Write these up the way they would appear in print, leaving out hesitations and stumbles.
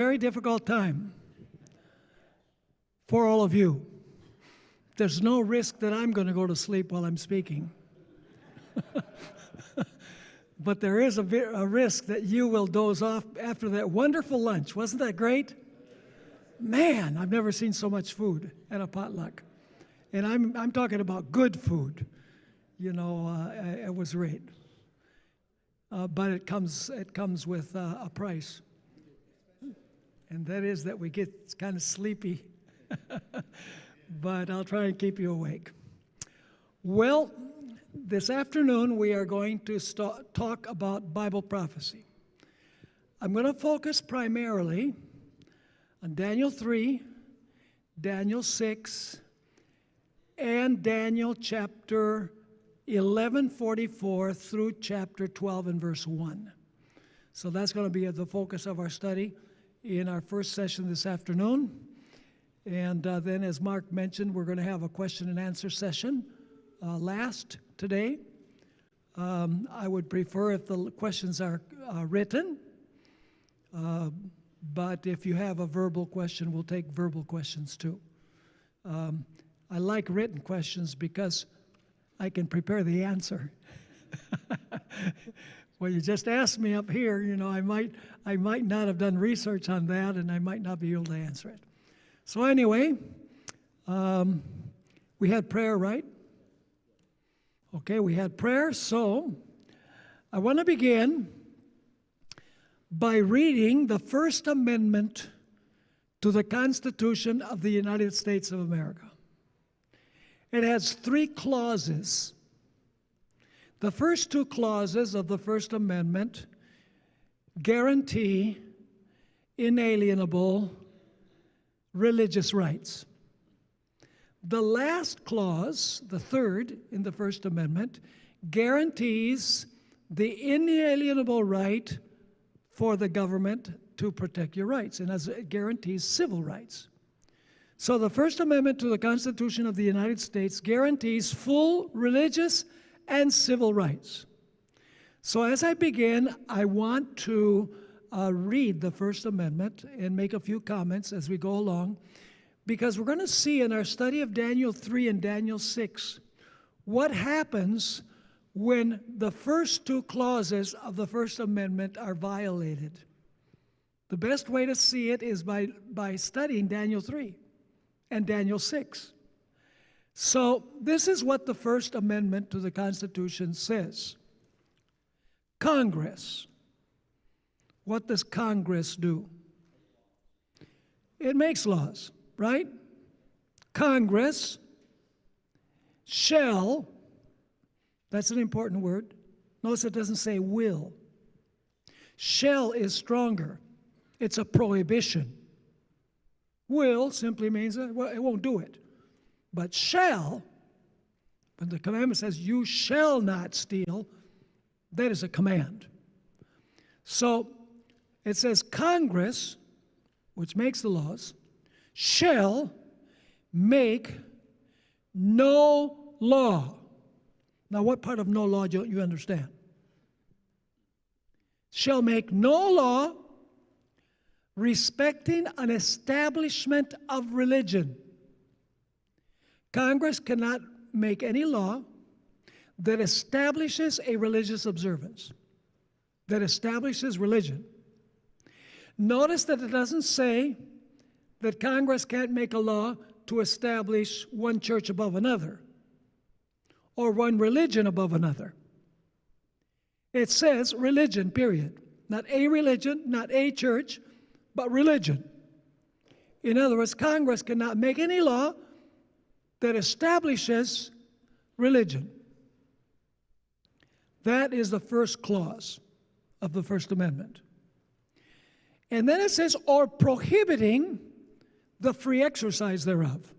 Very difficult time for all of you. There's no risk that I'm going to go to sleep while I'm speaking. But there is a risk that you will doze off after that wonderful lunch. Wasn't that great? Man, I've never seen so much food at a potluck. And I'm talking about good food. You know, it was great. But it comes with a price. And that is that we get kind of sleepy. But I'll try and keep you awake. Well, this afternoon we are going to talk about Bible prophecy. I'm going to focus primarily on Daniel 3, Daniel 6, and Daniel chapter 11:44 through chapter 12 and verse 1. So that's going to be the focus of our study in our first session this afternoon. And then, as Mark mentioned, we're going to have a question and answer session last today. I would prefer if the questions are written, but if you have a verbal question, we'll take verbal questions too. I like written questions because I can prepare the answer. Well, you just asked me up here, you know, I might not have done research on that, and I might not be able to answer it. So anyway, we had prayer, right? Okay, we had prayer. So I want to begin by reading the First Amendment to the Constitution of the United States of America. It has 3 clauses. The first 2 clauses of the First Amendment guarantee inalienable religious rights. The last clause, the third in the First Amendment, guarantees the inalienable right for the government to protect your rights, and as it guarantees civil rights. So the First Amendment to the Constitution of the United States guarantees full religious and civil rights. So as I begin, I want to read the First Amendment and make a few comments as we go along, because we're going to see in our study of Daniel 3 and Daniel 6 what happens when the first 2 clauses of the First Amendment are violated. The best way to see it is by studying Daniel 3 and Daniel 6. So this is what the First Amendment to the Constitution says. Congress. What does Congress do? It makes laws, right? Congress shall, that's an important word. Notice it doesn't say will. Shall is stronger. It's a prohibition. Will simply means it won't do it. But shall, when the commandment says you shall not steal, that is a command. So it says Congress, which makes the laws, shall make no law. Now, what part of no law don't you understand? Shall make no law respecting an establishment of religion. Congress cannot make any law that establishes a religious observance, that establishes religion. Notice that it doesn't say that Congress can't make a law to establish one church above another or one religion above another. It says religion, period. Not a religion, not a church, but religion. In other words, Congress cannot make any law that establishes religion. That is the first clause of the First Amendment. And then it says, or prohibiting the free exercise thereof.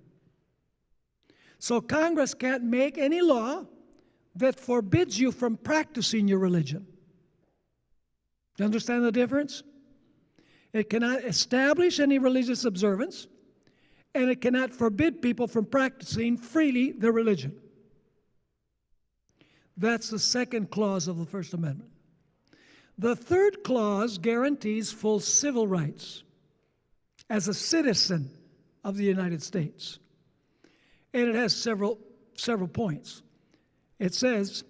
So Congress can't make any law that forbids you from practicing your religion. Do you understand the difference? It cannot establish any religious observance, and it cannot forbid people from practicing freely their religion. That's the second clause of the First Amendment. The third clause guarantees full civil rights. as a citizen of the United States. And it has several points. It says,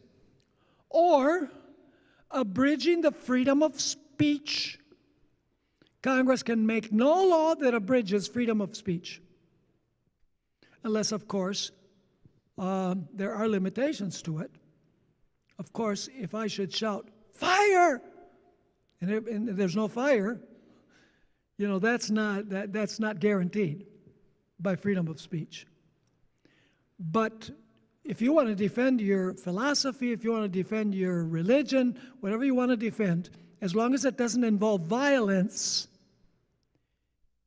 or abridging the freedom of speech. Congress can make no law that abridges freedom of speech. Unless, of course, there are limitations to it. Of course, if I should shout, fire, and there's no fire, that's not guaranteed by freedom of speech. But if you want to defend your philosophy, if you want to defend your religion, whatever you want to defend, as long as it doesn't involve violence,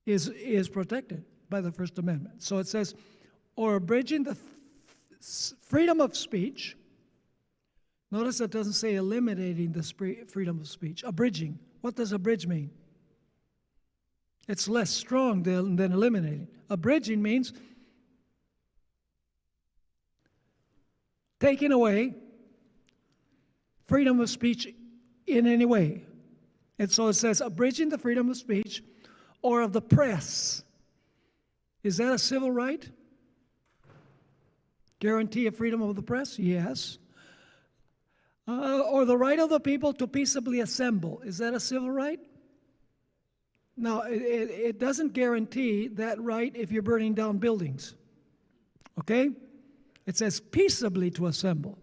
is protected by the First Amendment. So it says, or abridging the freedom of speech. Notice it doesn't say eliminating the freedom of speech. Abridging. What does abridge mean? It's less strong than eliminating. Abridging means taking away freedom of speech in any way. And so it says abridging the freedom of speech or of the press. Is that a civil right? Guarantee of freedom of the press? Yes. Or the right of the people to peaceably assemble. Is that a civil right? Now, it doesn't guarantee that right if you're burning down buildings. Okay? It says peaceably to assemble.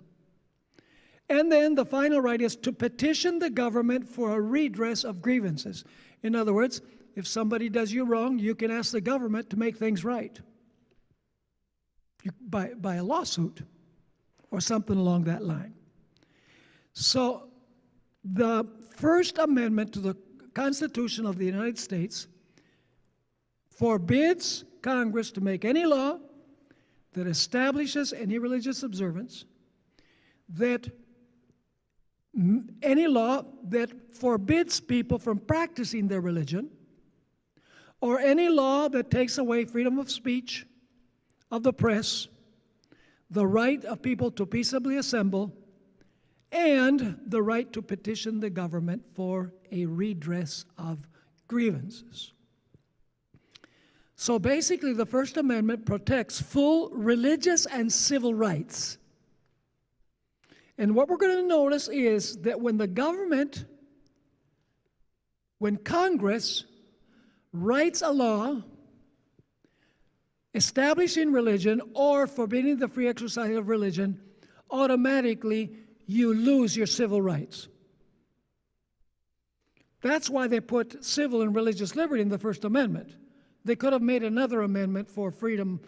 And then the final right is to petition the government for a redress of grievances. In other words, if somebody does you wrong, you can ask the government to make things right. By a lawsuit or something along that line. So the First Amendment to the Constitution of the United States forbids Congress to make any law that establishes any religious observance, any law that forbids people from practicing their religion, or any law that takes away freedom of speech, of the press, the right of people to peaceably assemble, and the right to petition the government for a redress of grievances. So basically, the First Amendment protects full religious and civil rights. And what we're going to notice is that when Congress writes a law establishing religion or forbidding the free exercise of religion, automatically you lose your civil rights. That's why they put civil and religious liberty in the First Amendment. They could have made another amendment for freedom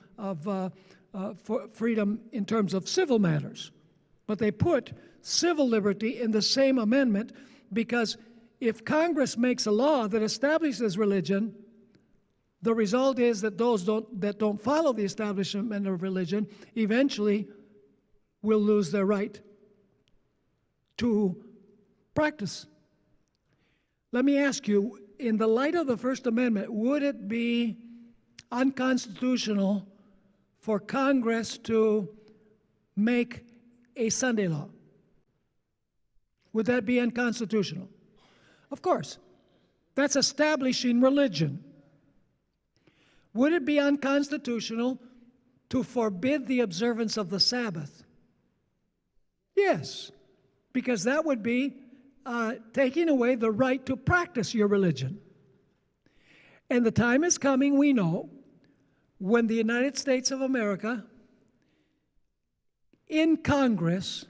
in terms of civil matters, but they put civil liberty in the same amendment because if Congress makes a law that establishes religion, the result is that those that don't follow the establishment of religion eventually will lose their right to practice. Let me ask you, in the light of the First Amendment, would it be unconstitutional for Congress to make a Sunday law? Would that be unconstitutional? Of course. That's establishing religion. Would it be unconstitutional to forbid the observance of the Sabbath? Yes, because that would be taking away the right to practice your religion. And the time is coming, we know, when the United States of America, in Congress,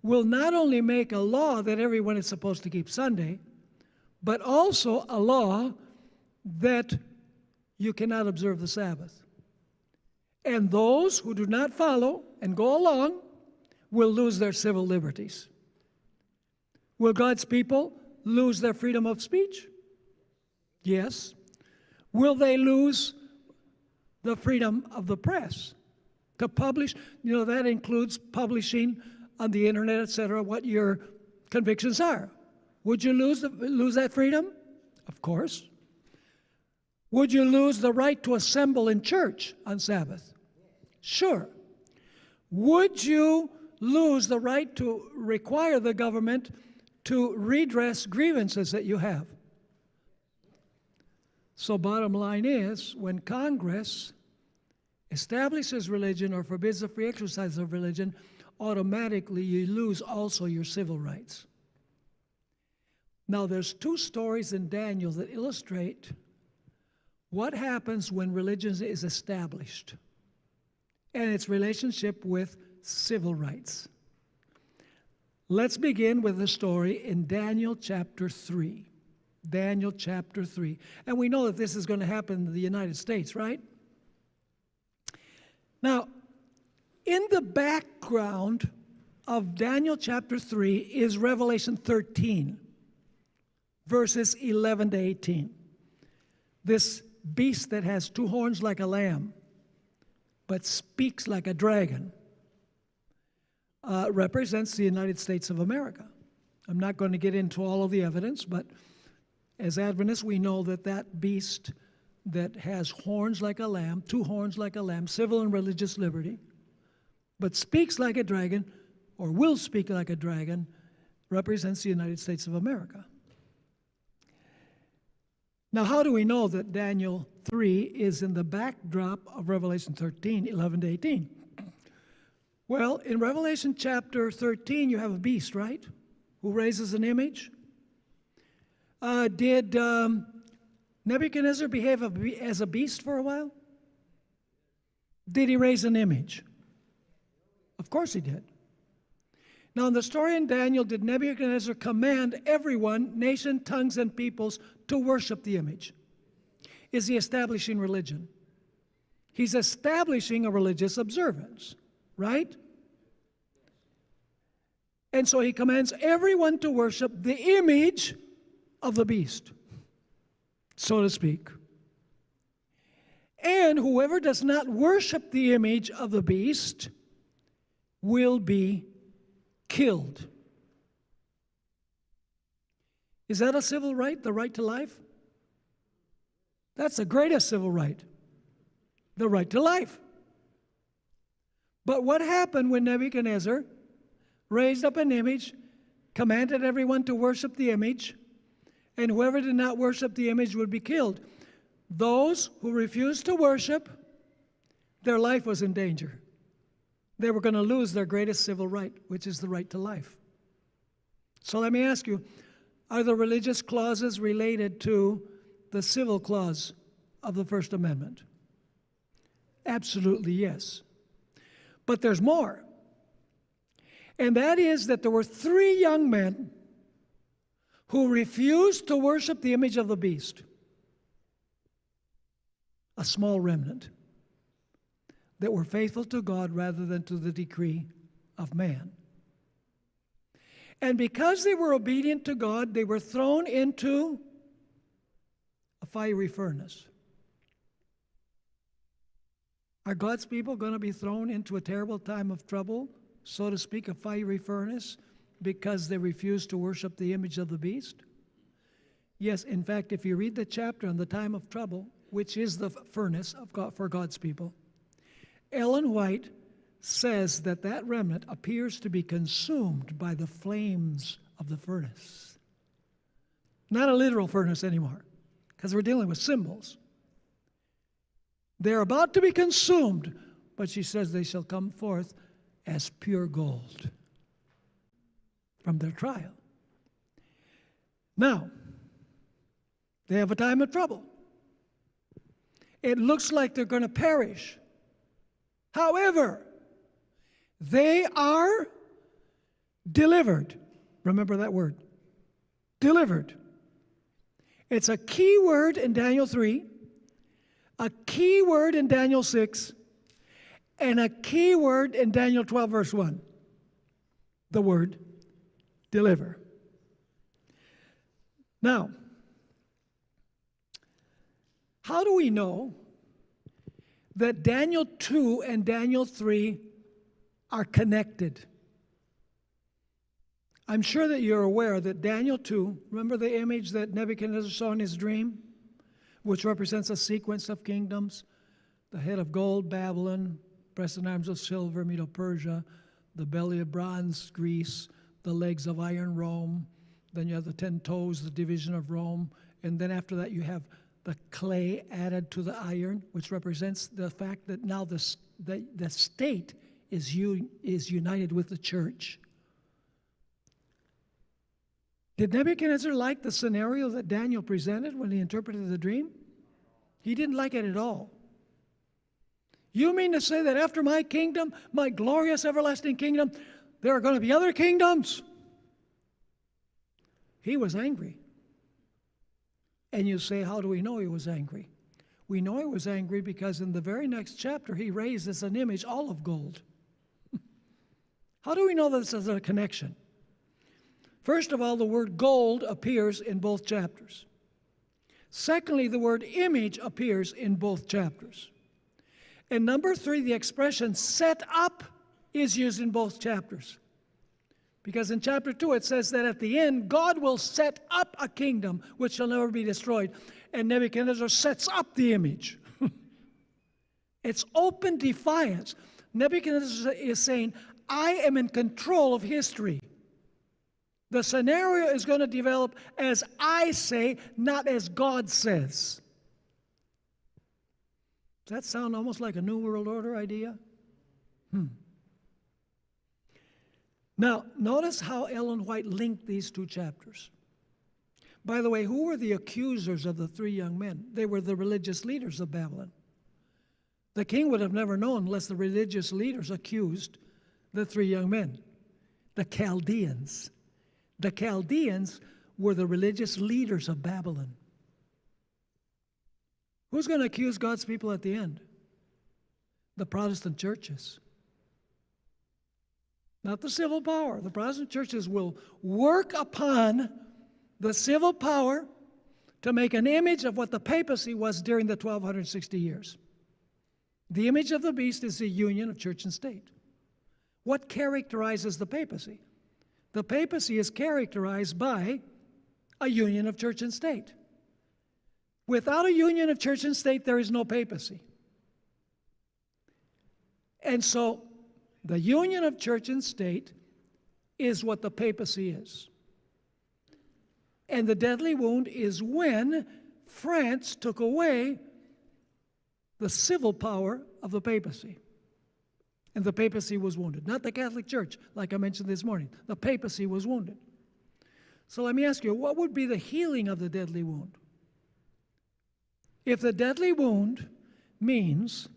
will not only make a law that everyone is supposed to keep Sunday, but also a law that you cannot observe the Sabbath. And those who do not follow and go along will lose their civil liberties. Will God's people lose their freedom of speech? Yes. Will they lose the freedom of the press to publish? That includes publishing on the internet, etc., what your convictions are. Would you lose that freedom? Of course. Would you lose the right to assemble in church on Sabbath? Sure. Would you lose the right to require the government to redress grievances that you have? So bottom line is, when Congress establishes religion or forbids the free exercise of religion, automatically you lose also your civil rights. Now there's two stories in Daniel that illustrate what happens when religion is established and its relationship with civil rights. Let's begin with the story in Daniel chapter 3. Daniel chapter 3. And we know that this is going to happen in the United States, right? Now, in the background of Daniel chapter 3 is Revelation 13, verses 11 to 18. This beast that has two horns like a lamb, but speaks like a dragon, represents the United States of America. I'm not going to get into all of the evidence, but as Adventists, we know that that beast that has horns like a lamb, two horns like a lamb, civil and religious liberty, but speaks like a dragon, or will speak like a dragon, represents the United States of America. Now, how do we know that Daniel 3 is in the backdrop of Revelation 13, 11 to 18? Well, in Revelation chapter 13, you have a beast, right? Who raises an image. Did Nebuchadnezzar behave as a beast for a while? Did he raise an image? Of course he did. Now, in the story in Daniel, did Nebuchadnezzar command everyone, nation, tongues, and peoples, to worship the image? Is he establishing religion? He's establishing a religious observance, right? And so he commands everyone to worship the image of the beast, so to speak. And whoever does not worship the image of the beast will be killed. Is that a civil right, the right to life? That's the greatest civil right, the right to life. But what happened when Nebuchadnezzar raised up an image, commanded everyone to worship the image, and whoever did not worship the image would be killed? Those who refused to worship, their life was in danger. They were going to lose their greatest civil right, which is the right to life. So let me ask you, are the religious clauses related to the civil clause of the First Amendment? Absolutely yes. But there's more. And that is that there were 3 young men who refused to worship the image of the beast. A small remnant that were faithful to God rather than to the decree of man. And because they were obedient to God, they were thrown into a fiery furnace. Are God's people going to be thrown into a terrible time of trouble, so to speak, a fiery furnace, because they refuse to worship the image of the beast? Yes, in fact, if you read the chapter on the time of trouble, which is the furnace of God for God's people, Ellen White says that that remnant appears to be consumed by the flames of the furnace. Not a literal furnace anymore, because we're dealing with symbols. They're about to be consumed, but she says they shall come forth as pure gold from their trial. Now, they have a time of trouble. It looks like they're going to perish. However, they are delivered. Remember that word. Delivered. It's a key word in Daniel 3, a key word in Daniel 6, and a key word in Daniel 12, verse 1. The word deliver. Now, how do we know that Daniel 2 and Daniel 3 are connected? I'm sure that you're aware that Daniel 2, remember the image that Nebuchadnezzar saw in his dream, which represents a sequence of kingdoms? The head of gold, Babylon, breast and arms of silver, Medo-Persia, the belly of bronze, Greece, the legs of iron, Rome. Then you have the 10 toes, the division of Rome. And then after that you have the clay added to the iron, which represents the fact that now the state is united with the church. Did Nebuchadnezzar like the scenario that Daniel presented when he interpreted the dream? He didn't like it at all. You mean to say that after my kingdom, my glorious everlasting kingdom, there are going to be other kingdoms? He was angry. And you say, how do we know he was angry? We know he was angry because in the very next chapter, he raises an image all of gold. How do we know that this is a connection? First of all, the word gold appears in both chapters. Secondly, the word image appears in both chapters. And number three, the expression set up is used in both chapters. Because in chapter 2 it says that at the end, God will set up a kingdom which shall never be destroyed. And Nebuchadnezzar sets up the image. It's open defiance. Nebuchadnezzar is saying, I am in control of history. The scenario is going to develop as I say, not as God says. Does that sound almost like a New World Order idea? Now, notice how Ellen White linked these two chapters. By the way, who were the accusers of the three young men? They were the religious leaders of Babylon. The king would have never known unless the religious leaders accused the three young men, the Chaldeans. The Chaldeans were the religious leaders of Babylon. Who's going to accuse God's people at the end? The Protestant churches. Not the civil power. The Protestant churches will work upon the civil power to make an image of what the papacy was during the 1260 years. The image of the beast is the union of church and state. What characterizes the papacy? The papacy is characterized by a union of church and state. Without a union of church and state, there is no papacy. And so, the union of church and state is what the papacy is. And the deadly wound is when France took away the civil power of the papacy. And the papacy was wounded. Not the Catholic Church, like I mentioned this morning. The papacy was wounded. So let me ask you, what would be the healing of the deadly wound? If the deadly wound means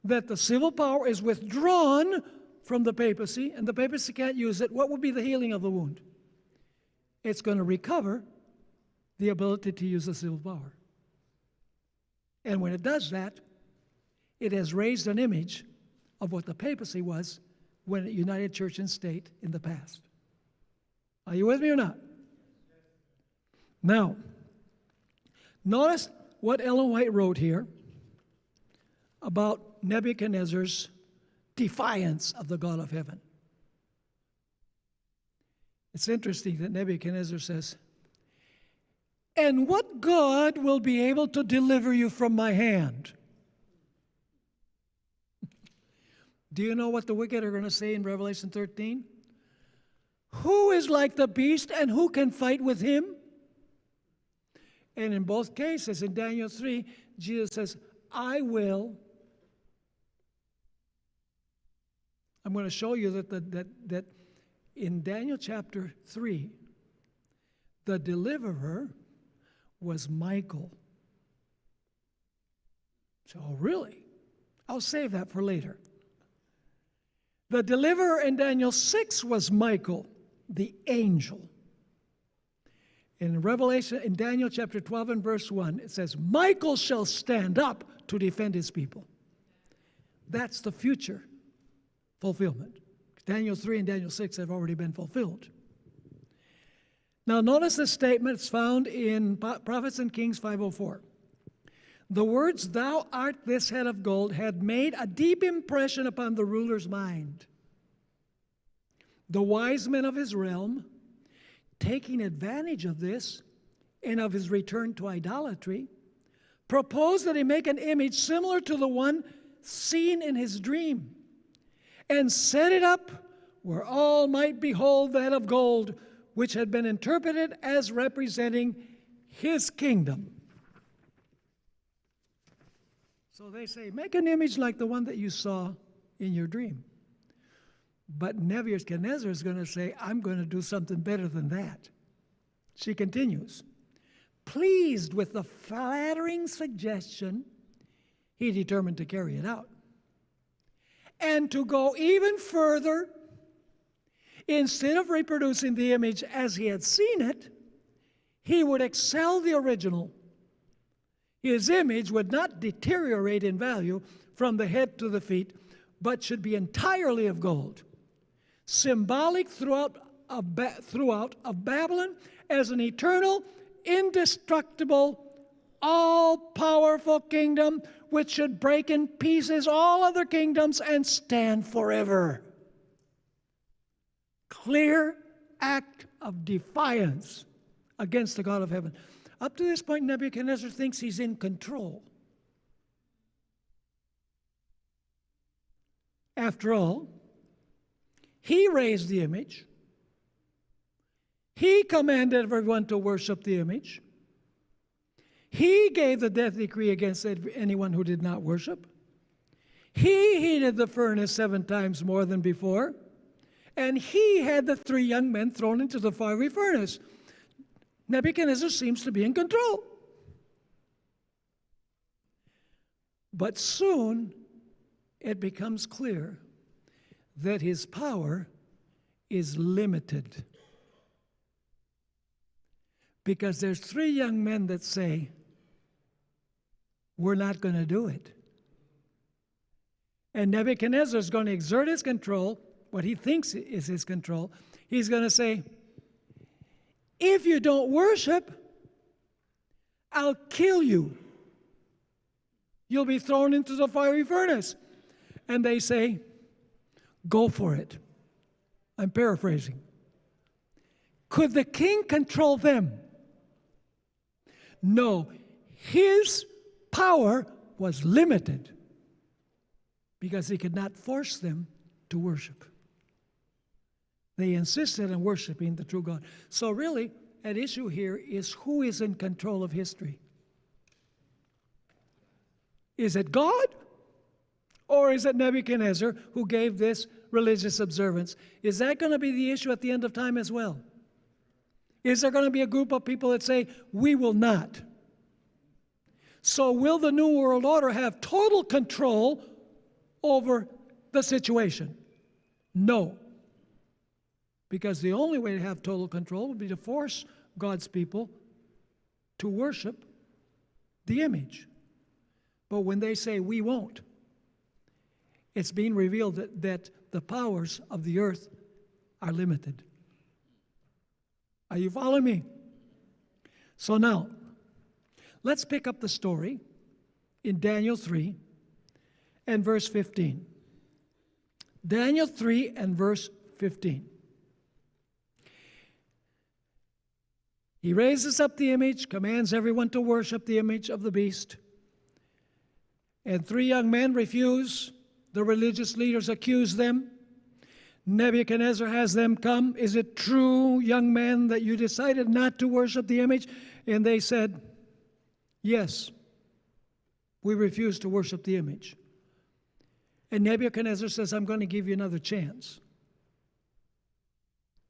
that the civil power is withdrawn from the papacy and the papacy can't use it, what would be the healing of the wound? It's going to recover the ability to use the civil power. And when it does that, it has raised an image of what the papacy was when it united church and state in the past. Are you with me or not? Now, notice what Ellen White wrote here about Nebuchadnezzar's defiance of the God of heaven. It's interesting that Nebuchadnezzar says, "And what God will be able to deliver you from my hand?" Do you know what the wicked are going to say in Revelation 13? Who is like the beast and who can fight with him? And in both cases, in Daniel 3, Jesus says, I will. I'm going to show you that in Daniel chapter 3, the deliverer was Michael. So, really? I'll save that for later. The deliverer in Daniel 6 was Michael, the angel. In Revelation, in Daniel chapter 12 and verse 1, it says, Michael shall stand up to defend his people. That's the future fulfillment. Daniel 3 and Daniel 6 have already been fulfilled. Now notice this statement. It's found in Prophets and Kings 5:04. The words, "Thou art this head of gold," had made a deep impression upon the ruler's mind. The wise men of his realm, taking advantage of this and of his return to idolatry, proposed that he make an image similar to the one seen in his dream, and set it up where all might behold the head of gold, which had been interpreted as representing his kingdom. So they say, make an image like the one that you saw in your dream. But Nebuchadnezzar is going to say, I'm going to do something better than that. She continues, pleased with the flattering suggestion, he determined to carry it out. And to go even further, instead of reproducing the image as he had seen it, he would excel the original. His image would not deteriorate in value from the head to the feet, but should be entirely of gold, symbolic throughout of Babylon as an eternal, indestructible, all-powerful kingdom which should break in pieces all other kingdoms and stand forever. Clear act of defiance against the God of heaven. Up to this point, Nebuchadnezzar thinks he's in control. After all, he raised the image. He commanded everyone to worship the image. He gave the death decree against anyone who did not worship. He heated the furnace 7 times more than before. And he had the 3 young men thrown into the fiery furnace. Nebuchadnezzar seems to be in control. But soon it becomes clear that his power is limited. Because there's 3 young men that say, we're not going to do it. And Nebuchadnezzar is going to exert his control, what he thinks is his control. He's going to say, if you don't worship, I'll kill you. You'll be thrown into the fiery furnace. And they say, go for it. I'm paraphrasing. Could the king control them? No. His power was limited because he could not force them to worship. They insisted on worshiping the true God. So really, at issue here is who is in control of history. Is it God? Or is it Nebuchadnezzar who gave this religious observance? Is that going to be the issue at the end of time as well? Is there going to be a group of people that say, we will not? So will the New World Order have total control over the situation? No. Because the only way to have total control would be to force God's people to worship the image. But when they say we won't, it's being revealed that the powers of the earth are limited. Are you following me? So now, let's pick up the story in Daniel 3 and verse 15. Daniel 3 and verse 15. He raises up the image, commands everyone to worship the image of the beast. And 3 young men refuse. The religious leaders accuse them. Nebuchadnezzar has them come. Is it true, young men, that you decided not to worship the image? And they said, yes, we refuse to worship the image. And Nebuchadnezzar says, I'm going to give you another chance.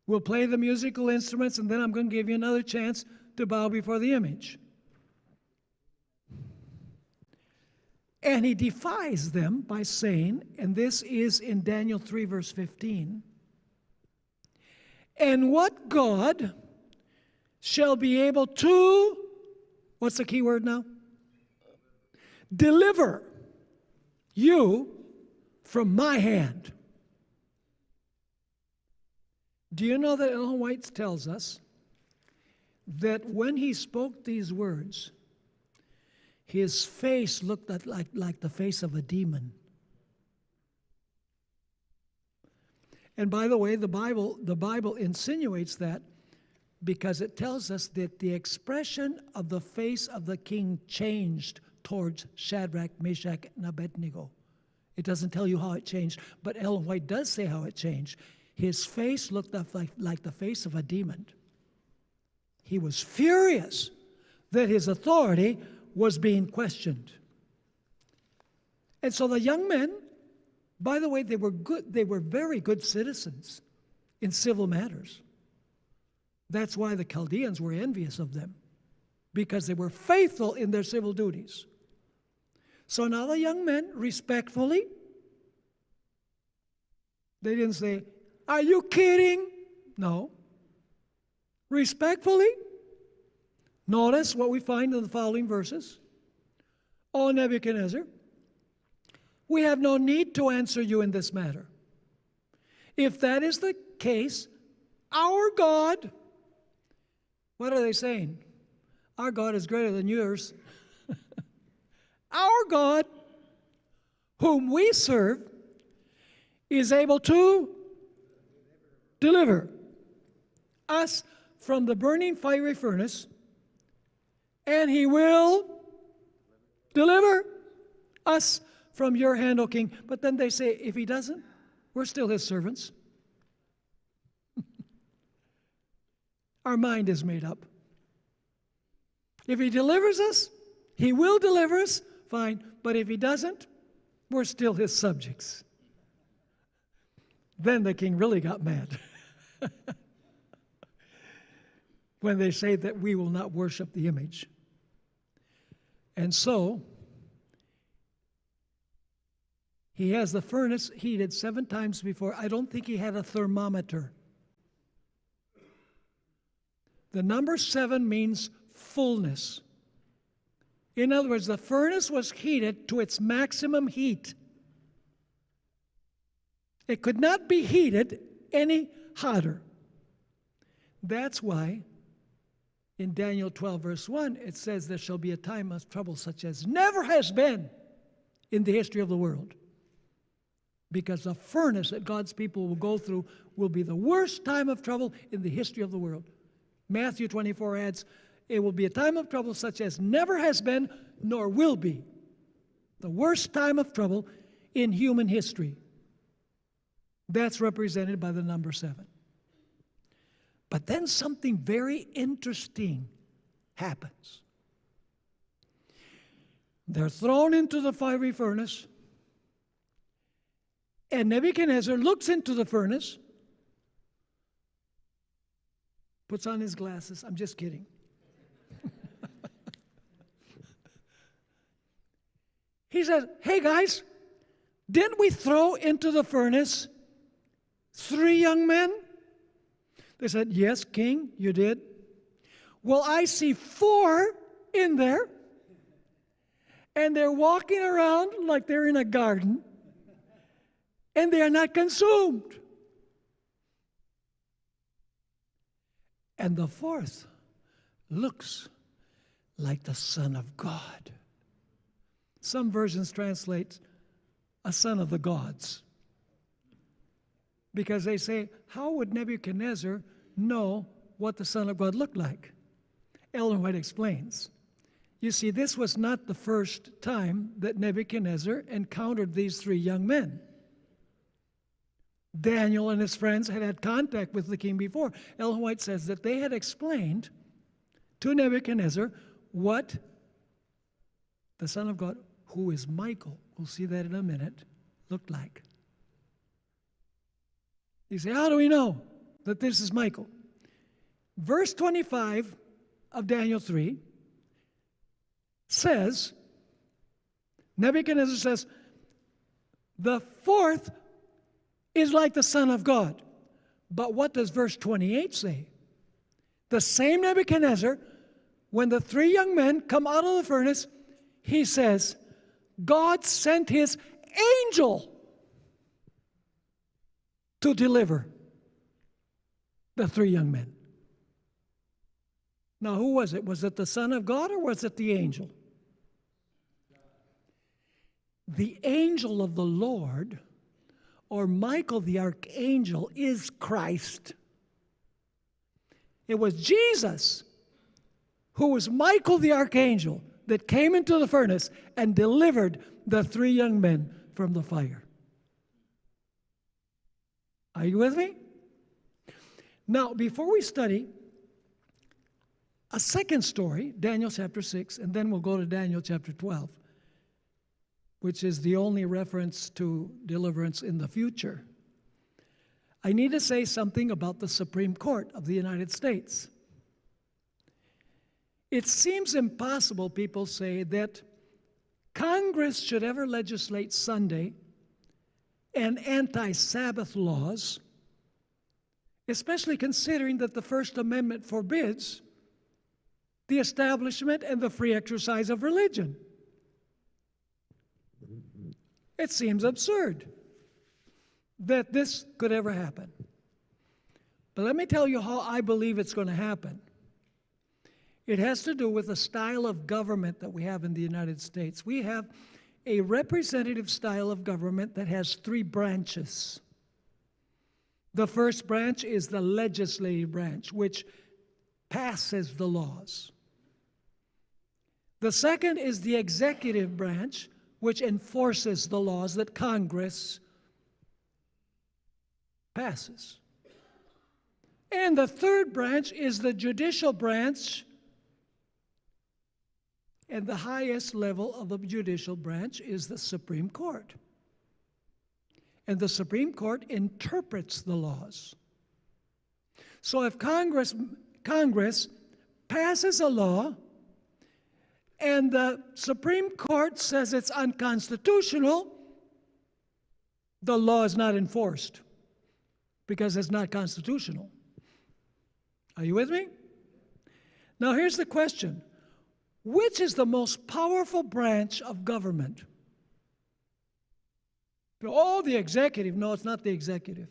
We'll play the musical instruments, and then I'm going to give you another chance to bow before the image. And he defies them by saying, and this is in Daniel 3, verse 15, and what God shall be able to, what's the key word now? Deliver you from my hand. Do you know that Ellen White tells us that when he spoke these words, his face looked like the face of a demon? And by the way, the Bible insinuates that because it tells us that the expression of the face of the king changed towards Shadrach, Meshach, and Abednego. It doesn't tell you how it changed, but Ellen White does say how it changed. His face looked like the face of a demon. He was furious that his authority was being questioned. And so the young men, by the way, they were good. They were very good citizens in civil matters. That's why the Chaldeans were envious of them, because they were faithful in their civil duties. So now the young men, respectfully, they didn't say, "Are you kidding?" No. Respectfully, notice what we find in the following verses. "O Nebuchadnezzar, we have no need to answer you in this matter. If that is the case, our God," what are they saying? Our God is greater than yours. "Our God, whom we serve, is able to deliver us from the burning fiery furnace, and he will deliver us from your hand, O king." But then they say, if he doesn't, we're still his servants. Our mind is made up. If he delivers us, he will deliver us, fine. But if he doesn't, we're still his subjects. Then the king really got mad when they say that we will not worship the image. And so he has the furnace heated 7 times before. I don't think he had a thermometer. The number 7 means fullness. In other words, the furnace was heated to its maximum heat. It could not be heated any hotter. That's why in Daniel 12, verse 1, it says there shall be a time of trouble such as never has been in the history of the world. Because the furnace that God's people will go through will be the worst time of trouble in the history of the world. Matthew 24 adds, it will be a time of trouble such as never has been nor will be. The worst time of trouble in human history. That's represented by the number 7. But then something very interesting happens. They're thrown into the fiery furnace, and Nebuchadnezzar looks into the furnace, puts on his glasses. I'm just kidding. He says, "Hey guys, didn't we throw into the furnace 3 young men?" They said, "Yes, King, you did." "Well, I see 4 in there, and they're walking around like they're in a garden, and they are not consumed. And the 4th looks like the Son of God." Some versions translate a son of the gods. Because they say, how would Nebuchadnezzar know what the Son of God looked like? Ellen White explains. You see, this was not the first time that Nebuchadnezzar encountered these 3 young men. Daniel and his friends had had contact with the king before. Ellen White says that they had explained to Nebuchadnezzar what the Son of God, who is Michael, we'll see that in a minute, looked like. You say, how do we know that this is Michael? Verse 25 of Daniel 3 says, Nebuchadnezzar says, the 4th is like the Son of God. But what does verse 28 say? The same Nebuchadnezzar, when the 3 young men come out of the furnace, he says, God sent his angel to deliver the 3 young men. Now, who was it? Was it the Son of God or was it the angel? The angel of the Lord, or Michael the archangel, is Christ. It was Jesus who was Michael the archangel that came into the furnace and delivered the 3 young men from the fire. Are you with me? Now, before we study a second story, Daniel chapter 6, and then we'll go to Daniel chapter 12, which is the only reference to deliverance in the future, I need to say something about the Supreme Court of the United States. It seems impossible, people say, that Congress should ever legislate Sunday and anti-Sabbath laws, especially considering that the First Amendment forbids the establishment and the free exercise of religion. It seems absurd that this could ever happen. But let me tell you how I believe it's going to happen. It has to do with the style of government that we have in the United States. We have a representative style of government that has 3 branches. The first branch is the legislative branch, which passes the laws. The second is the executive branch, which enforces the laws that Congress passes. And the third branch is the judicial branch, and the highest level of the judicial branch is the Supreme Court. And the Supreme Court interprets the laws. So if Congress passes a law and the Supreme Court says it's unconstitutional, the law is not enforced because it's not constitutional. Are you with me? Now here's the question. Which is the most powerful branch of government? Oh, the executive. No, it's not the executive.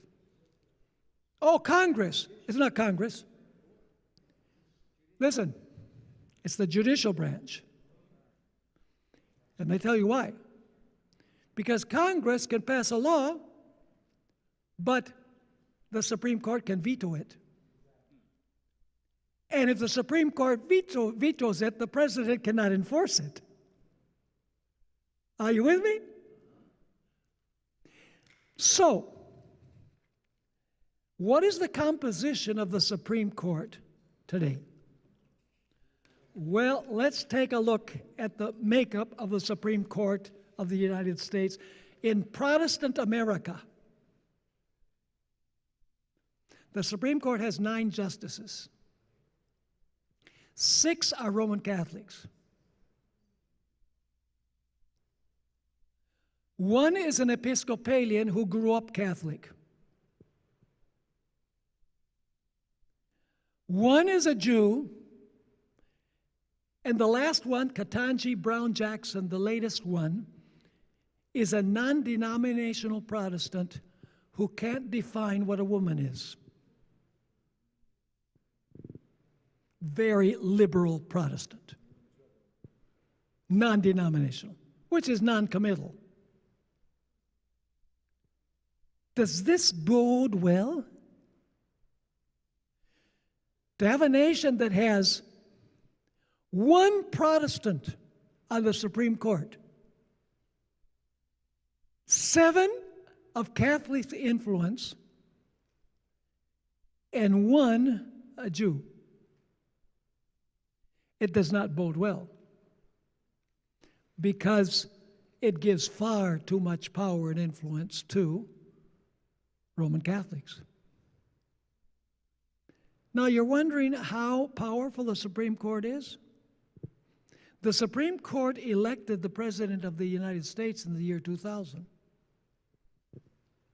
Oh, Congress. It's not Congress. Listen, it's the judicial branch. And they tell you why. Because Congress can pass a law, but the Supreme Court can veto it. And if the Supreme Court vetoes it, the president cannot enforce it. Are you with me? So, what is the composition of the Supreme Court today? Well, let's take a look at the makeup of the Supreme Court of the United States in Protestant America. The Supreme Court has 9 justices. 6 are Roman Catholics. 1 is an Episcopalian who grew up Catholic. 1 is a Jew. And the last one, Ketanji Brown Jackson, the latest one, is a non-denominational Protestant who can't define what a woman is. Very liberal Protestant. Non-denominational, which is non-committal. Does this bode well? To have a nation that has 1 Protestant on the Supreme Court, 7 of Catholic influence, and 1 a Jew. It does not bode well because it gives far too much power and influence to Roman Catholics. Now you're wondering how powerful the Supreme Court is? The Supreme Court elected the President of the United States in the year 2000.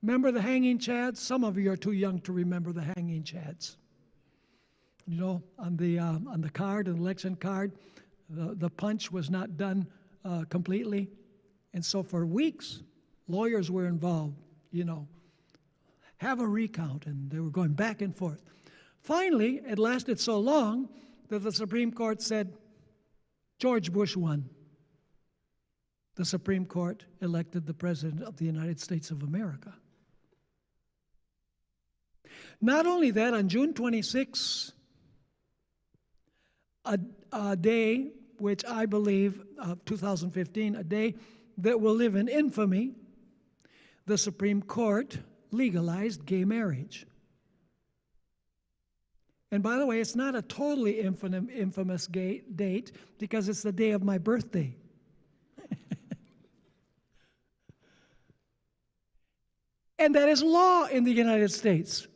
Remember the hanging chads? Some of you are too young to remember the hanging chads. You know, on the card, an election card, the punch was not done completely. And so for weeks, lawyers were involved, you know, have a recount, and they were going back and forth. Finally, it lasted so long that the Supreme Court said, George Bush won. The Supreme Court elected the President of the United States of America. Not only that, on June 26, a day which I believe, 2015, a day that will live in infamy, the Supreme Court legalized gay marriage. And by the way, it's not a totally infamous date because it's the day of my birthday. And that is law in the United States.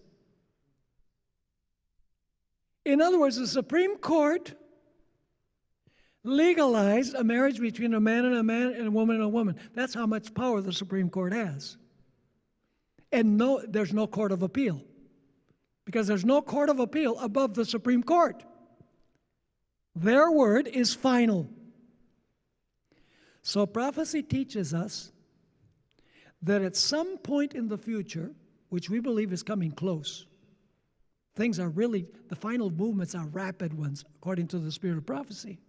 In other words, the Supreme Court legalized a marriage between a man and a woman and a woman. That's how much power the Supreme Court has. And there's no court of appeal, because there's no court of appeal above the Supreme Court. Their word is final. So prophecy teaches us that at some point in the future, which we believe is coming close, things are really, the final movements are rapid ones, according to the spirit of prophecy.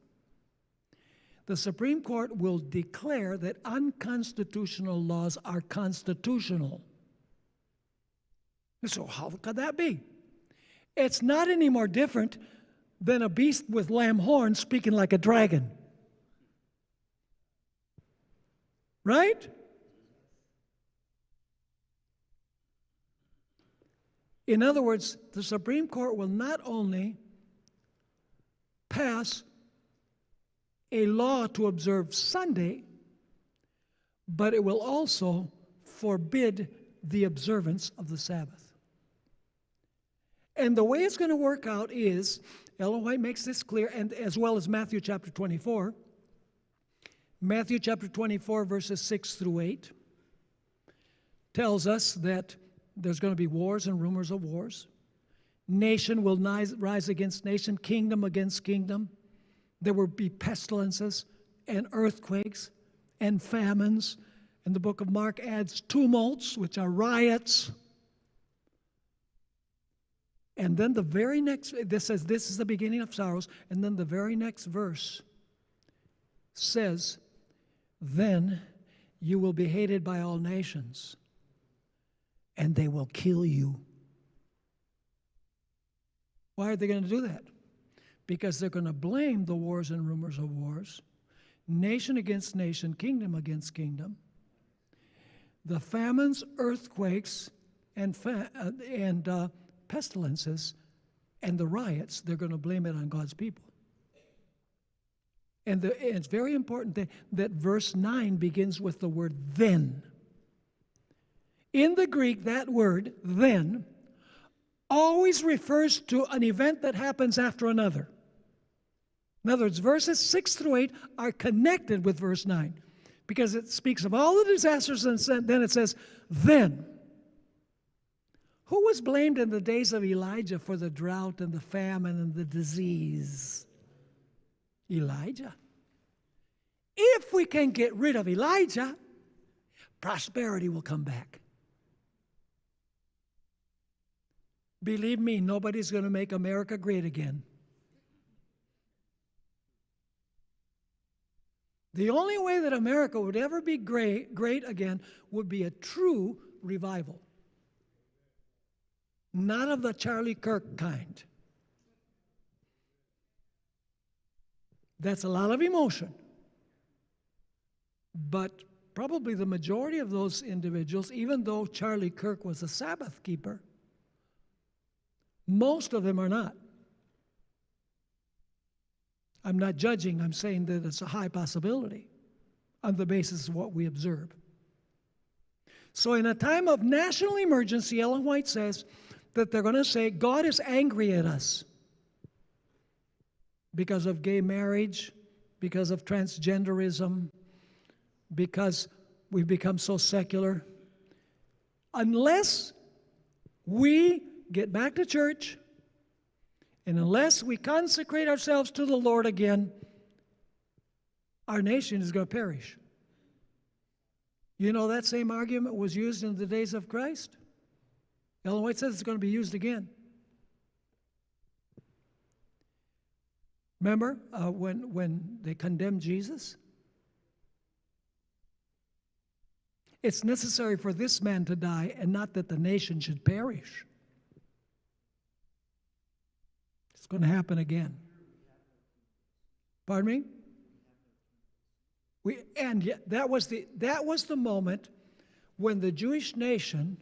The Supreme Court will declare that unconstitutional laws are constitutional. So how could that be? It's not any more different than a beast with lamb horns speaking like a dragon. Right? In other words, the Supreme Court will not only pass a law to observe Sunday, but it will also forbid the observance of the Sabbath. And the way it's going to work out is, Ellen White makes this clear, and as well as Matthew chapter 24. Matthew chapter 24, verses 6 through 8, tells us that there's going to be wars and rumors of wars. Nation will rise against nation, kingdom against kingdom. There will be pestilences and earthquakes and famines. And the book of Mark adds tumults, which are riots. And then the very next, this says, this is the beginning of sorrows. And then the very next verse says, then you will be hated by all nations, and they will kill you. Why are they going to do that? Because they're going to blame the wars and rumors of wars, nation against nation, kingdom against kingdom, the famines, earthquakes, and pestilences, and the riots. They're going to blame it on God's people. And it's very important that verse 9 begins with the word then. In the Greek, that word, then, always refers to an event that happens after another. In other words, verses 6 through 8 are connected with verse 9 because it speaks of all the disasters, and then it says, then. Who was blamed in the days of Elijah for the drought and the famine and the disease? Elijah. If we can get rid of Elijah, prosperity will come back. Believe me, nobody's going to make America great again. The only way that America would ever be great again would be a true revival. Not of the Charlie Kirk kind. That's a lot of emotion. But probably the majority of those individuals, even though Charlie Kirk was a Sabbath keeper, most of them are not. I'm not judging, I'm saying that it's a high possibility on the basis of what we observe. So in a time of national emergency, Ellen White says that they're going to say, God is angry at us because of gay marriage, because of transgenderism, because we've become so secular. Unless we get back to church, and unless we consecrate ourselves to the Lord again, our nation is going to perish. You know, that same argument was used in the days of Christ. Ellen White says it's going to be used again. Remember when they condemned Jesus? It's necessary for this man to die and not that the nation should perish. It's going to happen again. Pardon me? That was the moment when the Jewish nation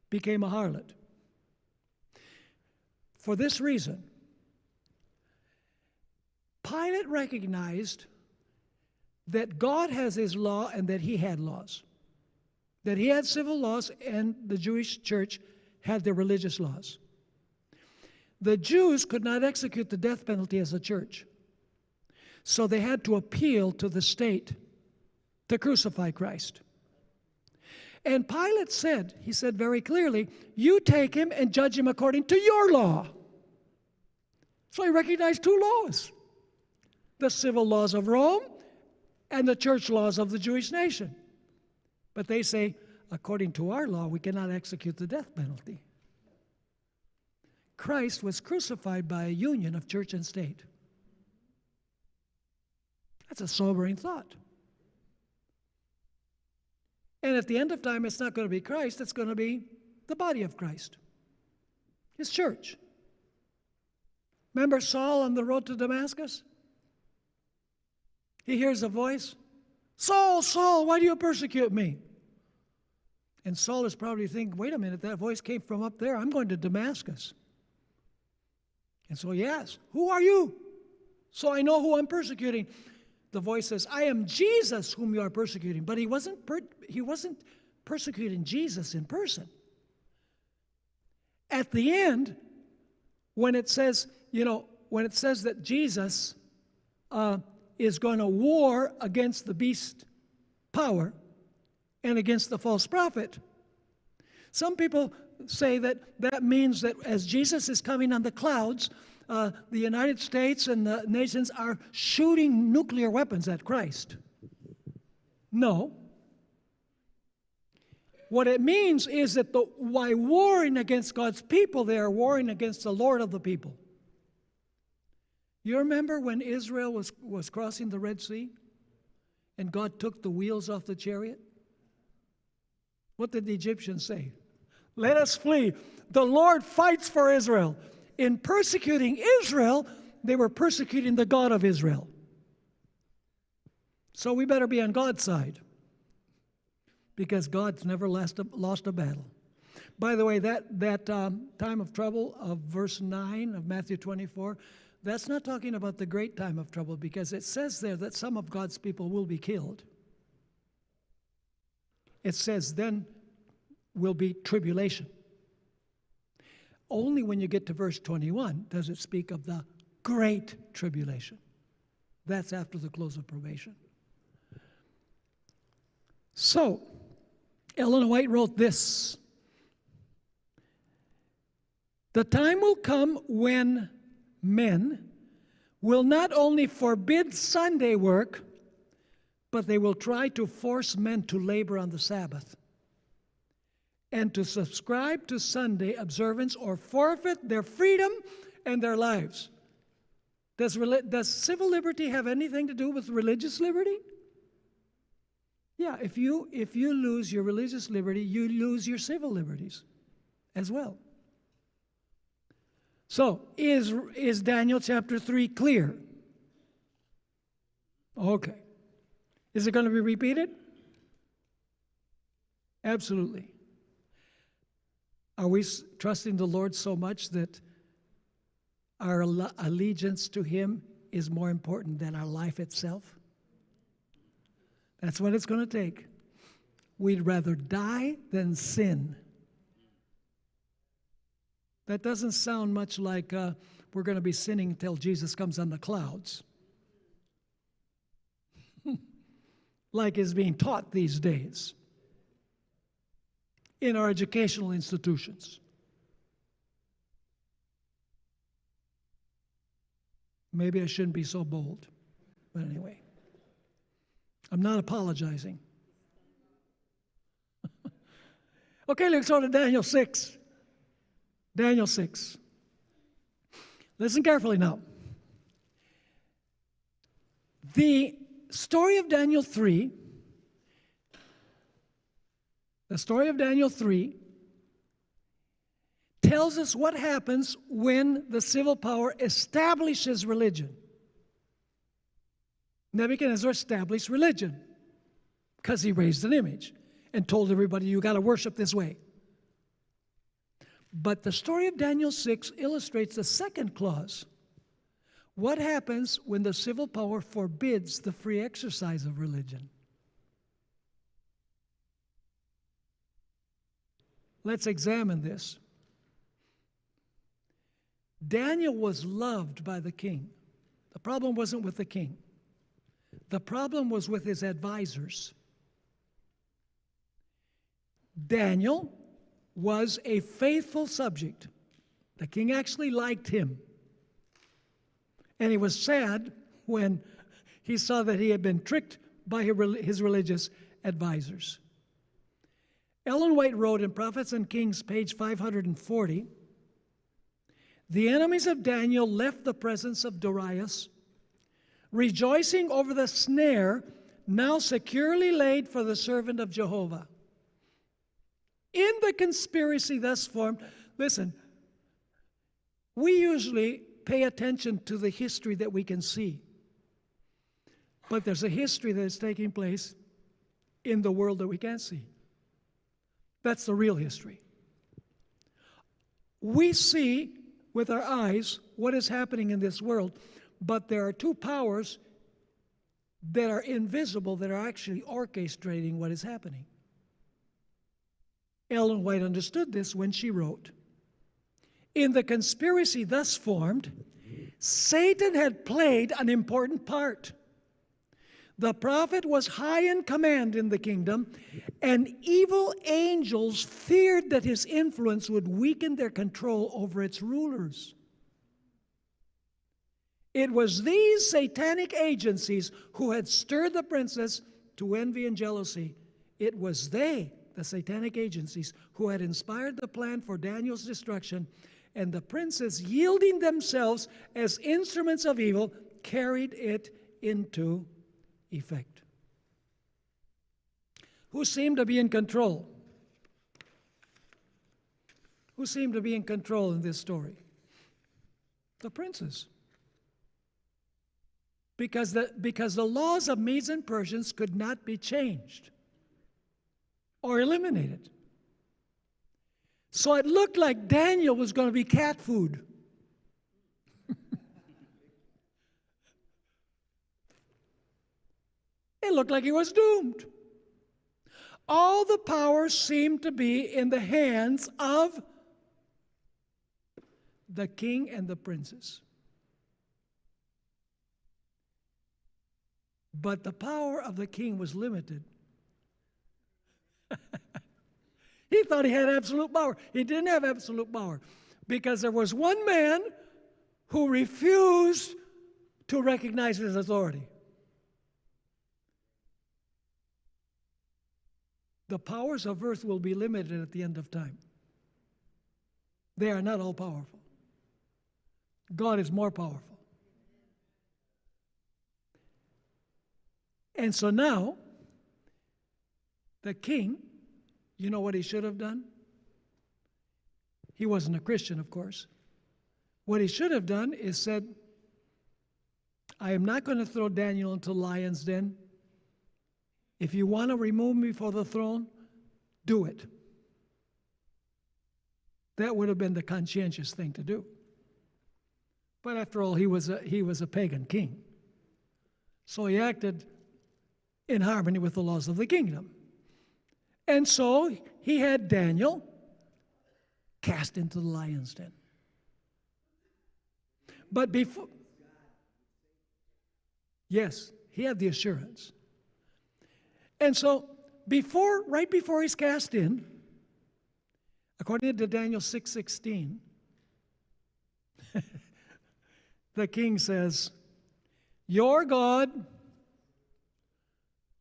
became a harlot. For this reason, Pilate recognized that God has his law and that he had laws. That he had civil laws and the Jewish church had their religious laws. The Jews could not execute the death penalty as a church. So they had to appeal to the state to crucify Christ. And Pilate said, he said very clearly, you take him and judge him according to your law. So he recognized two laws. The civil laws of Rome and the church laws of the Jewish nation. But they say, according to our law, we cannot execute the death penalty. Christ was crucified by a union of church and state. That's a sobering thought. And at the end of time, it's not going to be Christ, it's going to be the body of Christ, his church. Remember Saul on the road to Damascus? He hears a voice, Saul, Saul, why do you persecute me? And Saul is probably thinking, wait a minute, that voice came from up there. I'm going to Damascus. And so he asks, who are you? So I know who I'm persecuting. The voice says, I am Jesus whom you are persecuting. But he wasn't persecuting Jesus in person. At the end, when it says, when it says that Jesus is going to war against the beast power and against the false prophet, some people say that that means that as Jesus is coming on the clouds, the United States and the nations are shooting nuclear weapons at Christ. No. What it means is that by warring against God's people, they are warring against the Lord of the people. You remember when Israel was crossing the Red Sea and God took the wheels off the chariot? What did the Egyptians say? Let us flee. The Lord fights for Israel. In persecuting Israel, they were persecuting the God of Israel. So we better be on God's side, because God's never lost a battle. By the way, that time of trouble of verse 9 of Matthew 24, that's not talking about the great time of trouble, because it says there that some of God's people will be killed. It says then will be tribulation. Only when you get to verse 21 does it speak of the great tribulation. That's after the close of probation. So, Ellen White wrote this: the time will come when men will not only forbid Sunday work, but they will try to force men to labor on the Sabbath and to subscribe to Sunday observance or forfeit their freedom and their lives. Does civil liberty have anything to do with religious liberty? Yeah, if you lose your religious liberty, you lose your civil liberties as well. So, is Daniel chapter 3 clear? Okay. Is it going to be repeated? Absolutely. Are we trusting the Lord so much that our allegiance to Him is more important than our life itself? That's what it's going to take. We'd rather die than sin. That doesn't sound much like we're going to be sinning until Jesus comes on the clouds, like is being taught these days in our educational institutions. Maybe I shouldn't be so bold, but anyway, I'm not apologizing. Okay, let's go to Daniel 6. Daniel 6. Listen carefully now. The story of Daniel 3, tells us what happens when the civil power establishes religion. Nebuchadnezzar established religion because he raised an image and told everybody, you got to worship this way. But the story of Daniel 6 illustrates the second clause. What happens when the civil power forbids the free exercise of religion? Let's examine this. Daniel was loved by the king. The problem wasn't with the king. The problem was with his advisors. Daniel was a faithful subject. The king actually liked him. And he was sad when he saw that he had been tricked by his religious advisors. Ellen White wrote in Prophets and Kings, page 540, the enemies of Daniel left the presence of Darius, rejoicing over the snare now securely laid for the servant of Jehovah. In the conspiracy thus formed, listen, we usually pay attention to the history that we can see. But there's a history that is taking place in the world that we can't see. That's the real history. We see with our eyes what is happening in this world, but there are two powers that are invisible that are actually orchestrating what is happening. Ellen White understood this when she wrote, in the conspiracy thus formed, Satan had played an important part. The prophet was high in command in the kingdom, and evil angels feared that his influence would weaken their control over its rulers. It was these satanic agencies who had stirred the princess to envy and jealousy. It was they, the satanic agencies, who had inspired the plan for Daniel's destruction, and the princes, yielding themselves as instruments of evil, carried it into effect. Who seemed to be in control? Who seemed to be in control in this story? The princes. Because the laws of Medes and Persians could not be changed or eliminated. So it looked like Daniel was going to be cat food. It looked like he was doomed. All the power seemed to be in the hands of the king and the princes. But the power of the king was limited. He thought he had absolute power. He didn't have absolute power because there was one man who refused to recognize his authority. The powers of earth will be limited at the end of time. They are not all powerful. God is more powerful. And so now, the king, you know what he should have done? He wasn't a Christian, of course. What he should have done is said, I am not going to throw Daniel into the lion's den. If you want to remove me from the throne, do it. That would have been the conscientious thing to do. But after all, he was a pagan king. So he acted in harmony with the laws of the kingdom. And so he had Daniel cast into the lion's den. But before, yes, he had the assurance. And so right before he's cast in, according to Daniel 6:16, the king says, your God,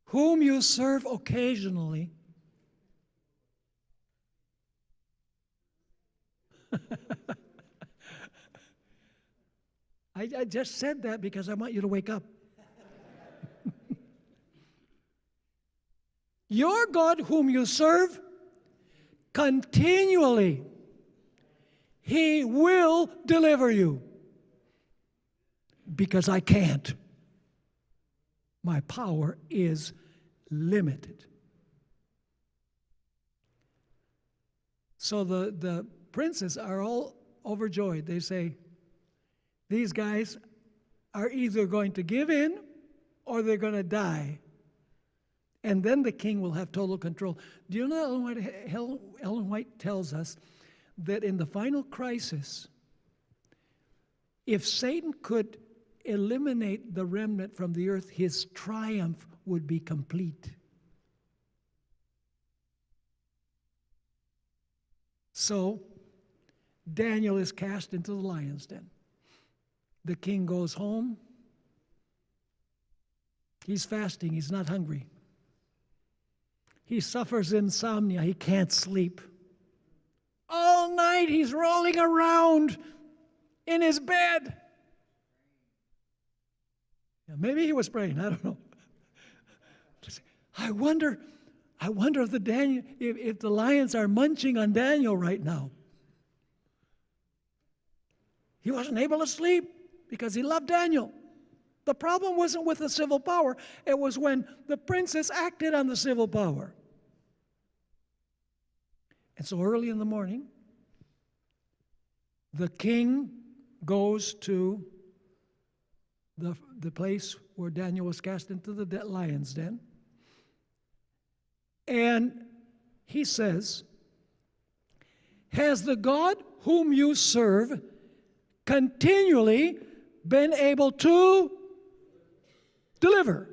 whom you serve occasionally, I just said that because I want you to wake up. Your God, whom you serve continually, he will deliver you. Because I can't. My power is limited. So the princes are all overjoyed. They say, these guys are either going to give in or they're going to die. And then the king will have total control. Do you know Ellen White tells us that in the final crisis, if Satan could eliminate the remnant from the earth, his triumph would be complete. So, Daniel is cast into the lion's den. The king goes home. He's fasting. He's not hungry. He suffers insomnia. He can't sleep. All night he's rolling around in his bed. Yeah, maybe he was praying. I don't know. I wonder if the lions are munching on Daniel right now. He wasn't able to sleep because he loved Daniel. The problem wasn't with the civil power. It was when the princess acted on the civil power. And so early in the morning, the king goes to the place where Daniel was cast into the lion's den. And he says, "Has the God whom you serve continually been able to deliver?"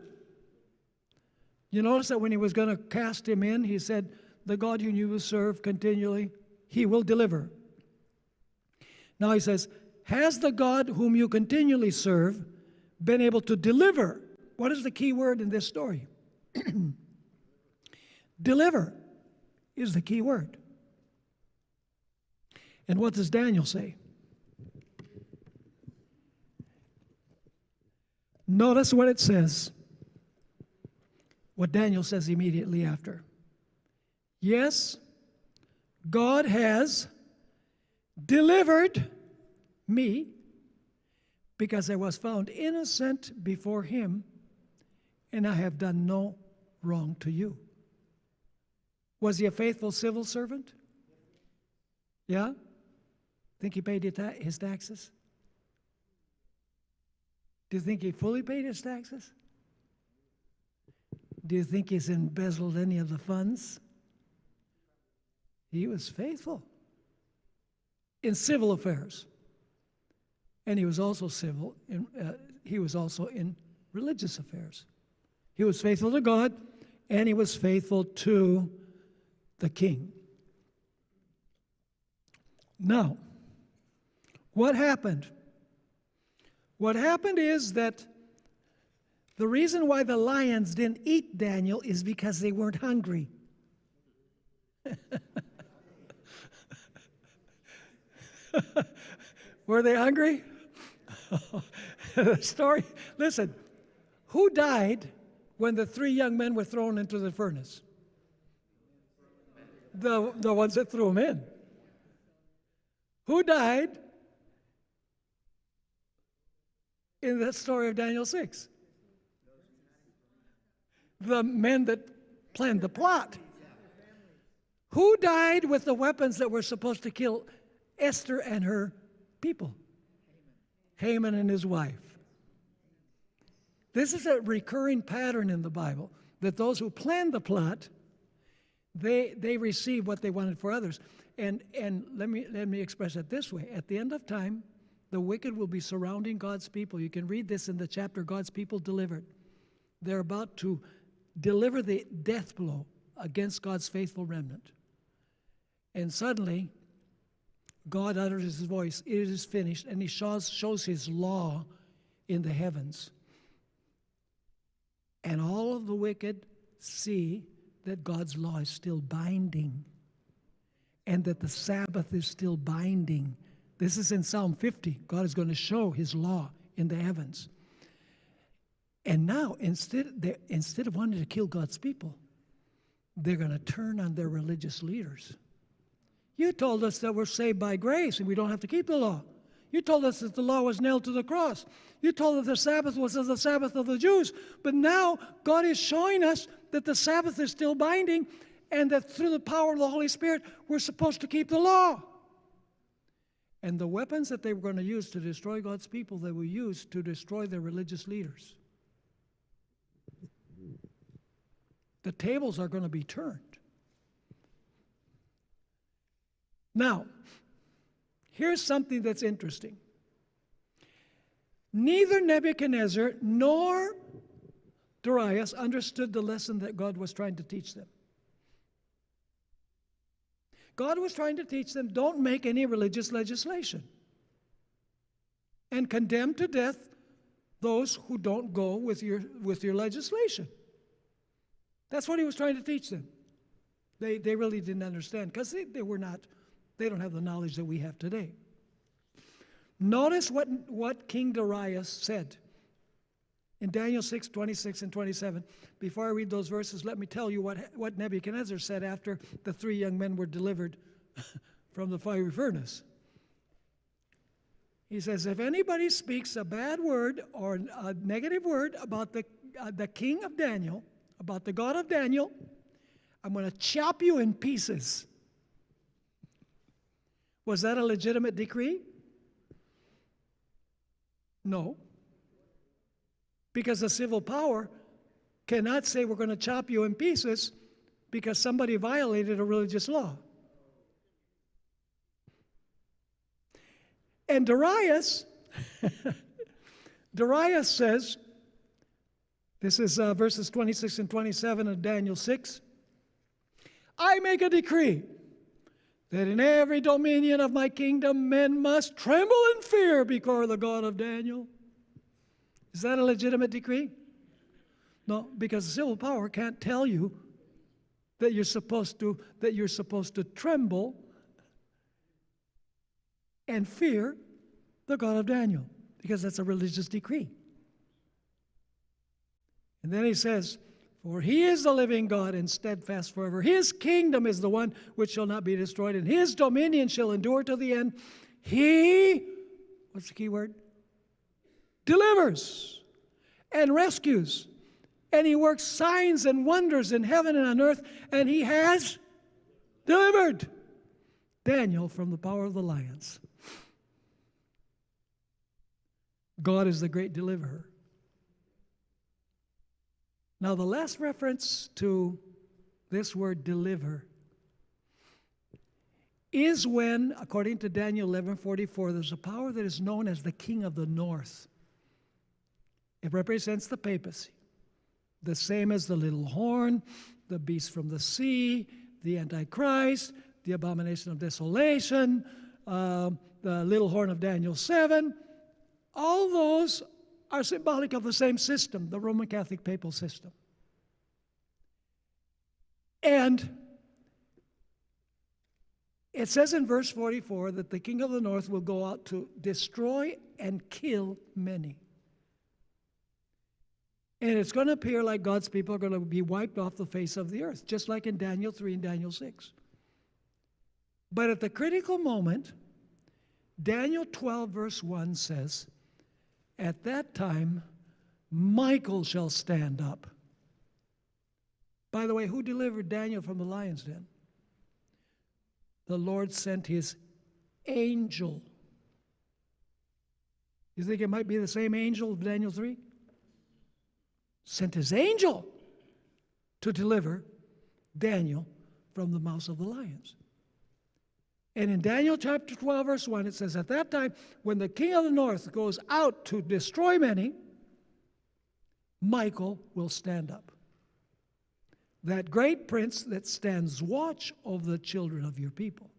You notice that when he was going to cast him in, he said, "The God whom you serve continually, he will deliver." Now he says, "Has the God whom you continually serve been able to deliver?" What is the key word in this story? Deliver is the key word. And what does Daniel say? Notice what it says, what Daniel says immediately after. "Yes, God has delivered me because I was found innocent before him, and I have done no wrong to you." Was he a faithful civil servant? Yeah? Think he paid his taxes? Do you think he fully paid his taxes? Do you think he's embezzled any of the funds? He was faithful in civil affairs. And he was also in religious affairs. He was faithful to God, and he was faithful to the king. Now, what happened? What happened is that the reason why the lions didn't eat Daniel is because they weren't hungry. Were they hungry? The story, listen, who died when the 3 young men were thrown into the furnace? The ones that threw them in. Who died in the story of Daniel 6? The men that planned the plot. Who died with the weapons that were supposed to kill Esther and her people? Haman and his wife. This is a recurring pattern in the Bible, that those who planned the plot, they receive what they wanted for others. And let me express it this way. At the end of time, the wicked will be surrounding God's people. You can read this in the chapter, God's People Delivered. They're about to deliver the death blow against God's faithful remnant. And suddenly, God utters his voice, "It is finished," and he shows his law in the heavens. And all of the wicked see that God's law is still binding, and that the Sabbath is still binding. This is in Psalm 50. God is going to show his law in the heavens. And now, instead of wanting to kill God's people, they're going to turn on their religious leaders. You told us that we're saved by grace and we don't have to keep the law. You told us that the law was nailed to the cross. You told us the Sabbath was the Sabbath of the Jews. But now God is showing us that the Sabbath is still binding, and that through the power of the Holy Spirit, we're supposed to keep the law. And the weapons that they were going to use to destroy God's people, they will use to destroy their religious leaders. The tables are going to be turned. Now, here's something that's interesting. Neither Nebuchadnezzar nor Darius understood the lesson that God was trying to teach them. God was trying to teach them, don't make any religious legislation and condemn to death those who don't go with your legislation. That's what he was trying to teach them. They really didn't understand because they don't have the knowledge that we have today. Notice what King Darius said in Daniel 6, 26 and 27. Before I read those verses, let me tell you what Nebuchadnezzar said after the three young men were delivered from the fiery furnace. He says, if anybody speaks a bad word or a negative word about the king of Daniel, about the God of Daniel, I'm going to chop you in pieces. Was that a legitimate decree? No. Because the civil power cannot say we're going to chop you in pieces because somebody violated a religious law. And Darius says, this is verses 26 and 27 of Daniel 6, I make a decree that in every dominion of my kingdom men must tremble in fear before the God of Daniel. Is that a legitimate decree? No, because the civil power can't tell you that you're supposed to tremble and fear the God of Daniel, because that's a religious decree. And then he says, for he is the living God and steadfast forever. His kingdom is the one which shall not be destroyed, and his dominion shall endure to the end. He, what's the key word? Delivers and rescues. And he works signs and wonders in heaven and on earth, and he has delivered Daniel from the power of the lions. God is the great deliverer. Now, the last reference to this word deliver is when, according to Daniel 11:44, there's a power that is known as the king of the north. It represents the papacy, the same as the little horn, the beast from the sea, the Antichrist, the abomination of desolation, the little horn of Daniel 7. All those are symbolic of the same system, the Roman Catholic papal system. And it says in verse 44 that the king of the north will go out to destroy and kill many. And it's going to appear like God's people are going to be wiped off the face of the earth, just like in Daniel 3 and Daniel 6. But at the critical moment, Daniel 12 verse 1 says, at that time, Michael shall stand up. By the way, who delivered Daniel from the lion's den? The Lord sent his angel. You think it might be the same angel of Daniel 3? Sent his angel to deliver Daniel from the mouth of the lions. And in Daniel chapter 12, verse 1, it says, at that time, when the king of the north goes out to destroy many, Michael will stand up. That great prince that stands watch over the children of your people.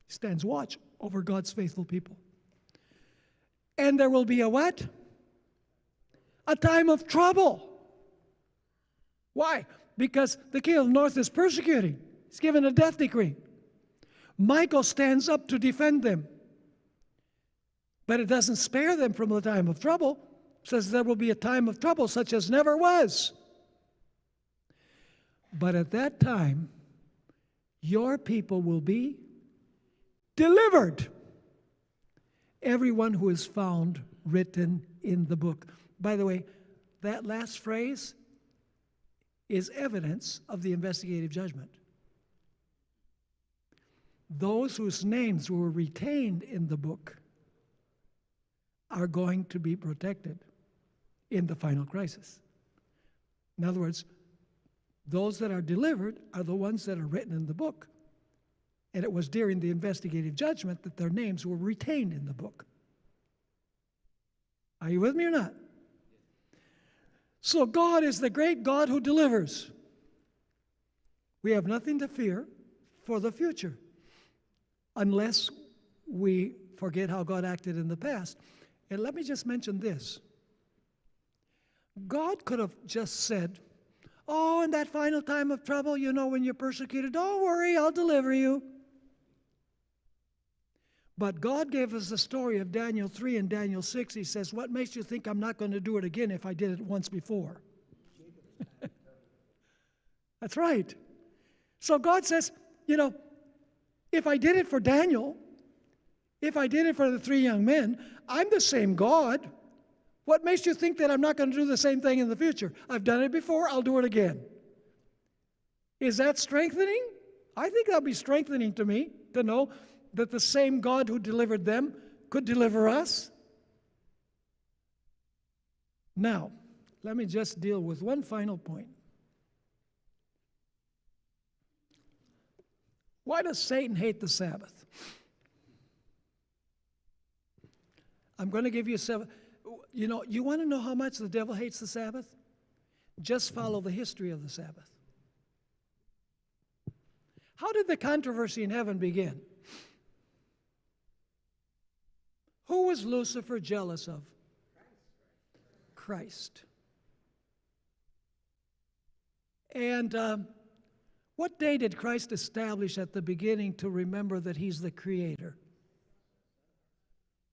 He stands watch over God's faithful people. And there will be a what? A time of trouble. Why? Because the king of the north is persecuting. He's given a death decree. Michael stands up to defend them. But it doesn't spare them from the time of trouble. It says there will be a time of trouble such as never was. But at that time, your people will be delivered. Everyone who is found written in the book. By the way, that last phrase is evidence of the investigative judgment. Those whose names were retained in the book are going to be protected in the final crisis. In other words, Those that are delivered are the ones that are written in the book. And it was during the investigative judgment that their names were retained in the book. Are you with me or not? So God is the great God who delivers. We have nothing to fear for the future unless we forget how God acted in the past. And let me just mention this. God could have just said, oh, in that final time of trouble, you know, when you're persecuted, don't worry, I'll deliver you. But God gave us the story of Daniel 3 and Daniel 6. He says, what makes you think I'm not going to do it again if I did it once before? That's right. So God says, you know, if I did it for Daniel, if I did it for the 3 young men, I'm the same God. What makes you think that I'm not going to do the same thing in the future? I've done it before, I'll do it again. Is that strengthening? I think that'll be strengthening to me to know that the same God who delivered them could deliver us. Now, let me just deal with one final point. Why does Satan hate the Sabbath? I'm going to give you 7. You know, you want to know how much the devil hates the Sabbath? Just follow the history of the Sabbath. How did the controversy in heaven begin? Who was Lucifer jealous of? Christ. And what day did Christ establish at the beginning to remember that he's the creator?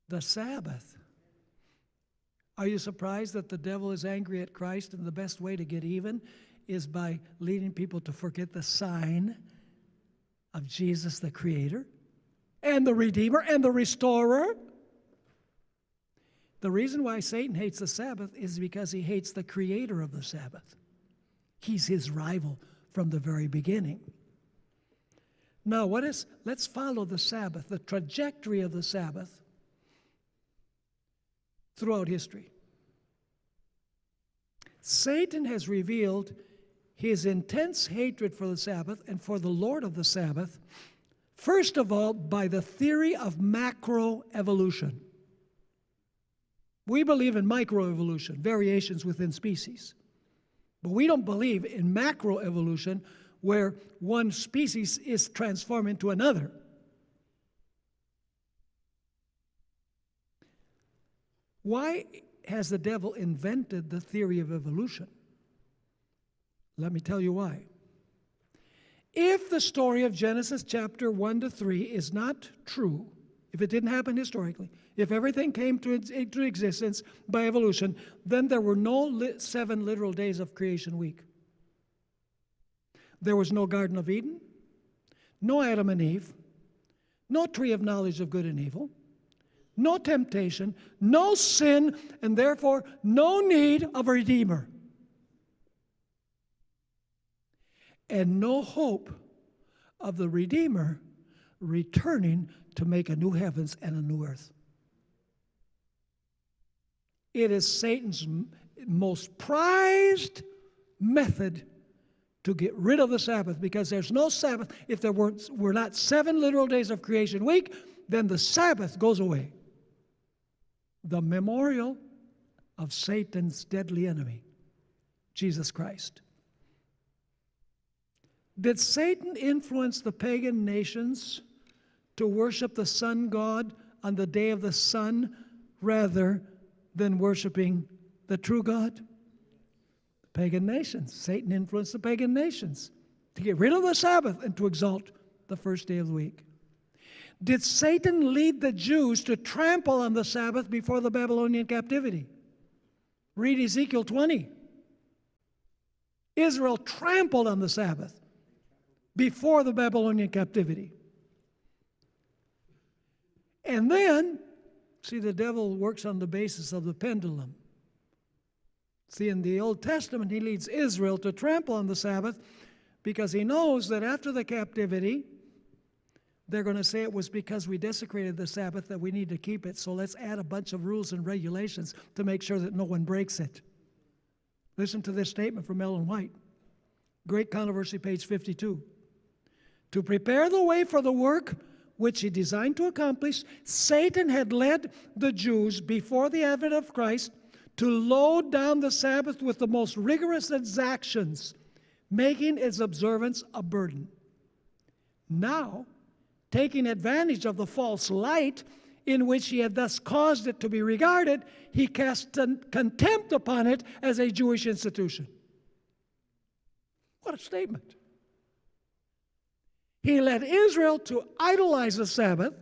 The Sabbath. Are you surprised that the devil is angry at Christ, and the best way to get even is by leading people to forget the sign of Jesus the creator and the redeemer and the restorer? The reason why Satan hates the Sabbath is because he hates the creator of the Sabbath. He's his rival from the very beginning. Now, let's follow the Sabbath, the trajectory of the Sabbath throughout history. Satan has revealed his intense hatred for the Sabbath and for the Lord of the Sabbath, first of all, by the theory of macroevolution. We believe in microevolution, variations within species. But we don't believe in macroevolution, where one species is transformed into another. Why has the devil invented the theory of evolution? Let me tell you why. If the story of Genesis chapter 1 to 3 is not true, if it didn't happen historically, if everything came into existence by evolution, then there were no 7 literal days of creation week. There was no Garden of Eden, no Adam and Eve, no tree of knowledge of good and evil, no temptation, no sin, and therefore no need of a Redeemer. And no hope of the Redeemer returning to make a new heavens and a new earth. It is Satan's most prized method to get rid of the Sabbath, because there's no Sabbath. If there were not 7 literal days of creation week, then the Sabbath goes away. The memorial of Satan's deadly enemy, Jesus Christ. Did Satan influence the pagan nations to worship the sun god on the day of the sun rather than worshiping the true God? Pagan nations. Satan influenced the pagan nations to get rid of the Sabbath and to exalt the first day of the week. Did Satan lead the Jews to trample on the Sabbath before the Babylonian captivity? Read Ezekiel 20. Israel trampled on the Sabbath before the Babylonian captivity. And then, see, the devil works on the basis of the pendulum. See, in the Old Testament, he leads Israel to trample on the Sabbath because he knows that after the captivity, they're going to say it was because we desecrated the Sabbath that we need to keep it, so let's add a bunch of rules and regulations to make sure that no one breaks it. Listen to this statement from Ellen White. Great Controversy, page 52. To prepare the way for the work which he designed to accomplish, Satan had led the Jews before the advent of Christ to load down the Sabbath with the most rigorous exactions, making its observance a burden. Now, taking advantage of the false light in which he had thus caused it to be regarded, he cast contempt upon it as a Jewish institution. What a statement. He led Israel to idolize the Sabbath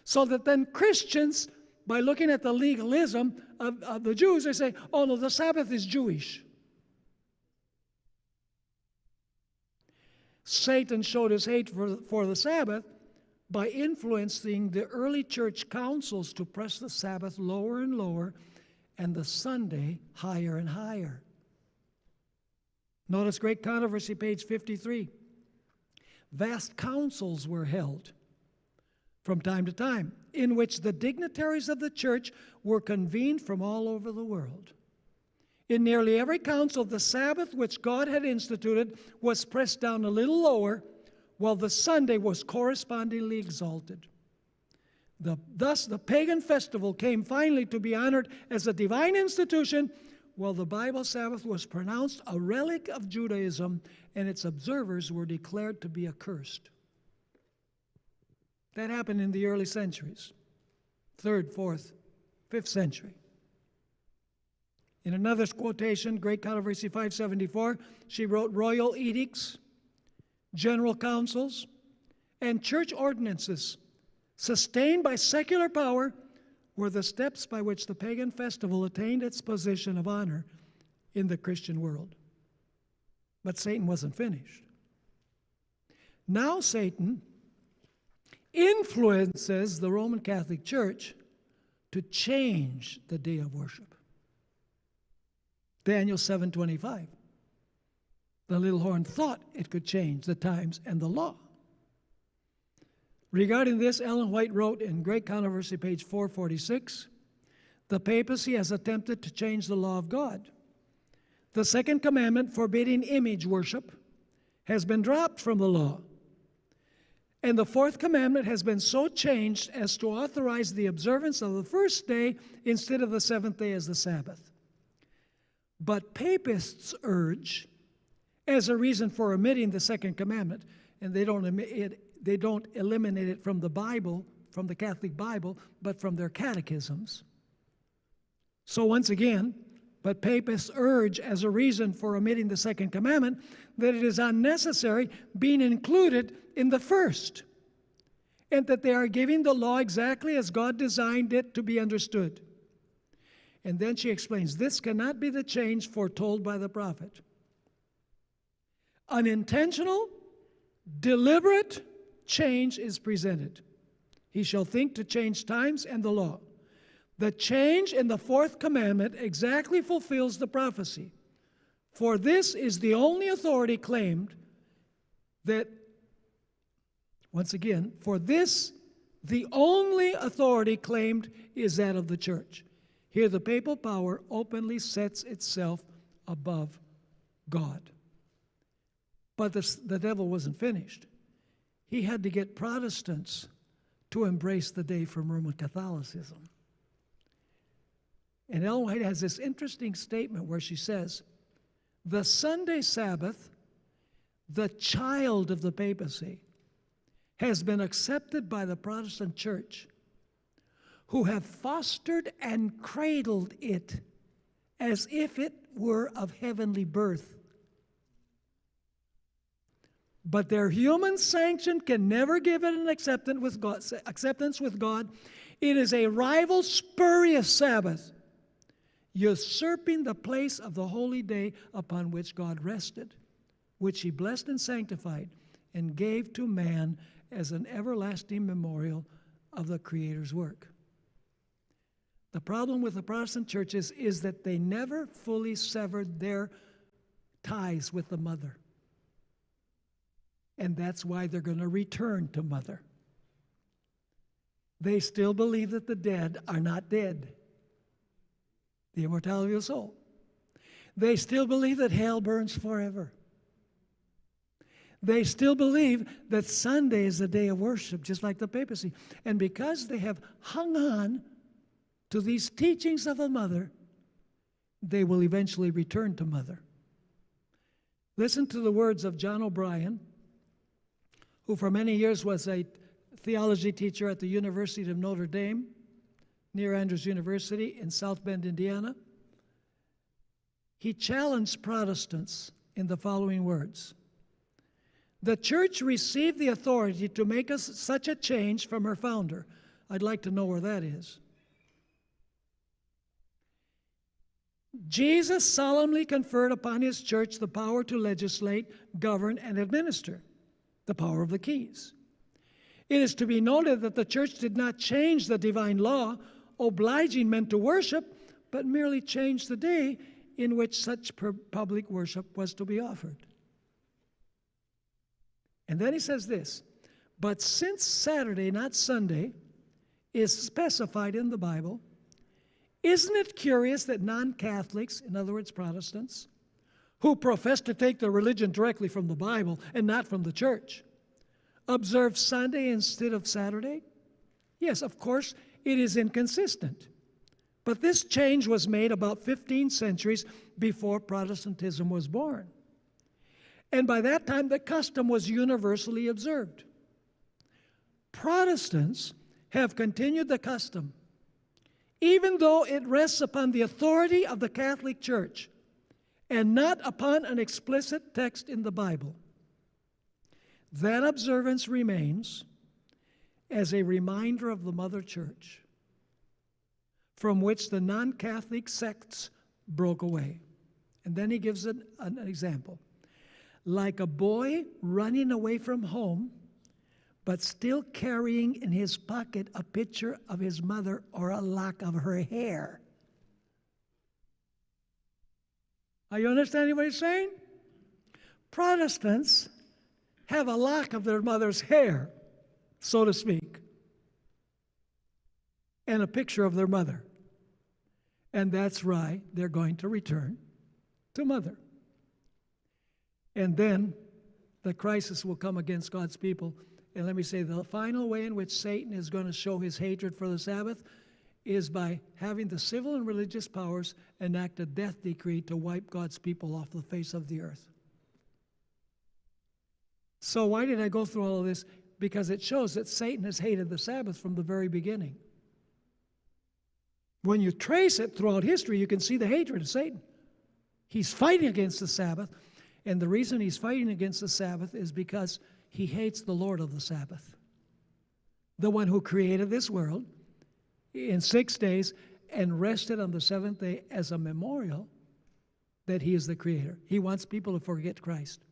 so that then Christians, by looking at the legalism of the Jews, they say, oh no, the Sabbath is Jewish. Satan showed his hate for the Sabbath by influencing the early church councils to press the Sabbath lower and lower and the Sunday higher and higher. Notice Great Controversy, page 53. Vast councils were held from time to time in which the dignitaries of the church were convened from all over the world. In nearly every council, the Sabbath which God had instituted was pressed down a little lower, while the Sunday was correspondingly exalted. Thus, the pagan festival came finally to be honored as a divine institution, while the Bible Sabbath was pronounced a relic of Judaism, and its observers were declared to be accursed. That happened in the early centuries, 3rd, 4th, 5th century. In another quotation, Great Controversy 574, she wrote, royal edicts, general councils, and church ordinances sustained by secular power were the steps by which the pagan festival attained its position of honor in the Christian world. But Satan wasn't finished. Now Satan influences the Roman Catholic Church to change the day of worship. Daniel 7:25. The little horn thought it could change the times and the law. Regarding this, Ellen White wrote in Great Controversy, page 446, the papacy has attempted to change the law of God. The second commandment forbidding image worship has been dropped from the law. And the fourth commandment has been so changed as to authorize the observance of the first day instead of the seventh day as the Sabbath. But papists urge, as a reason for omitting the second commandment, and they don't eliminate it from the Bible, from the Catholic Bible, but from their catechisms. So once again, but papists urge as a reason for omitting the second commandment that it is unnecessary being included in the first, and that they are giving the law exactly as God designed it to be understood. And then she explains, this cannot be the change foretold by the prophet. Unintentional, deliberate change is presented. He shall think to change times and the law. The change in the fourth commandment exactly fulfills the prophecy. For this is the only authority claimed that, once again, for this, the only authority claimed is that of the church. Here the papal power openly sets itself above God. But the devil wasn't finished. He had to get Protestants to embrace the day from Roman Catholicism. And Ellen White has this interesting statement where she says, the Sunday Sabbath, the child of the papacy, has been accepted by the Protestant church, who have fostered and cradled it as if it were of heavenly birth. But their human sanction can never give it an acceptance with God. It is a rival spurious Sabbath, usurping the place of the holy day upon which God rested, which he blessed and sanctified, and gave to man as an everlasting memorial of the Creator's work. The problem with the Protestant churches is that they never fully severed their ties with the mother. And that's why they're going to return to mother. They still believe that the dead are not dead. The immortality of the soul. They still believe that hell burns forever. They still believe that Sunday is the day of worship, just like the papacy. And because they have hung on to these teachings of the mother, they will eventually return to mother. Listen to the words of John O'Brien, who for many years was a theology teacher at the University of Notre Dame, near Andrews University in South Bend, Indiana. He challenged Protestants in the following words. The church received the authority to make us such a change from her founder. I'd like to know where that is. Jesus solemnly conferred upon his church the power to legislate, govern, and administer, the power of the keys. It is to be noted that the church did not change the divine law, obliging men to worship, but merely changed the day in which such public worship was to be offered. And then he says this, but since Saturday, not Sunday, is specified in the Bible, isn't it curious that non-Catholics, in other words Protestants, who profess to take their religion directly from the Bible and not from the church, observe Sunday instead of Saturday? Yes, of course, it is inconsistent. But this change was made about 15 centuries before Protestantism was born. And by that time, the custom was universally observed. Protestants have continued the custom, even though it rests upon the authority of the Catholic Church and not upon an explicit text in the Bible. That observance remains as a reminder of the Mother Church, from which the non-Catholic sects broke away. And then he gives an example. Like a boy running away from home, but still carrying in his pocket a picture of his mother or a lock of her hair. Are you understanding what he's saying? Protestants have a lock of their mother's hair, so to speak, and a picture of their mother. And that's right, they're going to return to mother. And then the crisis will come against God's people. And let me say, the final way in which Satan is going to show his hatred for the Sabbath is by having the civil and religious powers enact a death decree to wipe God's people off the face of the earth. So why did I go through all of this? Because it shows that Satan has hated the Sabbath from the very beginning. When you trace it throughout history, you can see the hatred of Satan. He's fighting against the Sabbath. And the reason he's fighting against the Sabbath is because he hates the Lord of the Sabbath, the one who created this world in 6 days and rested on the seventh day as a memorial that he is the creator. He wants people to forget Christ.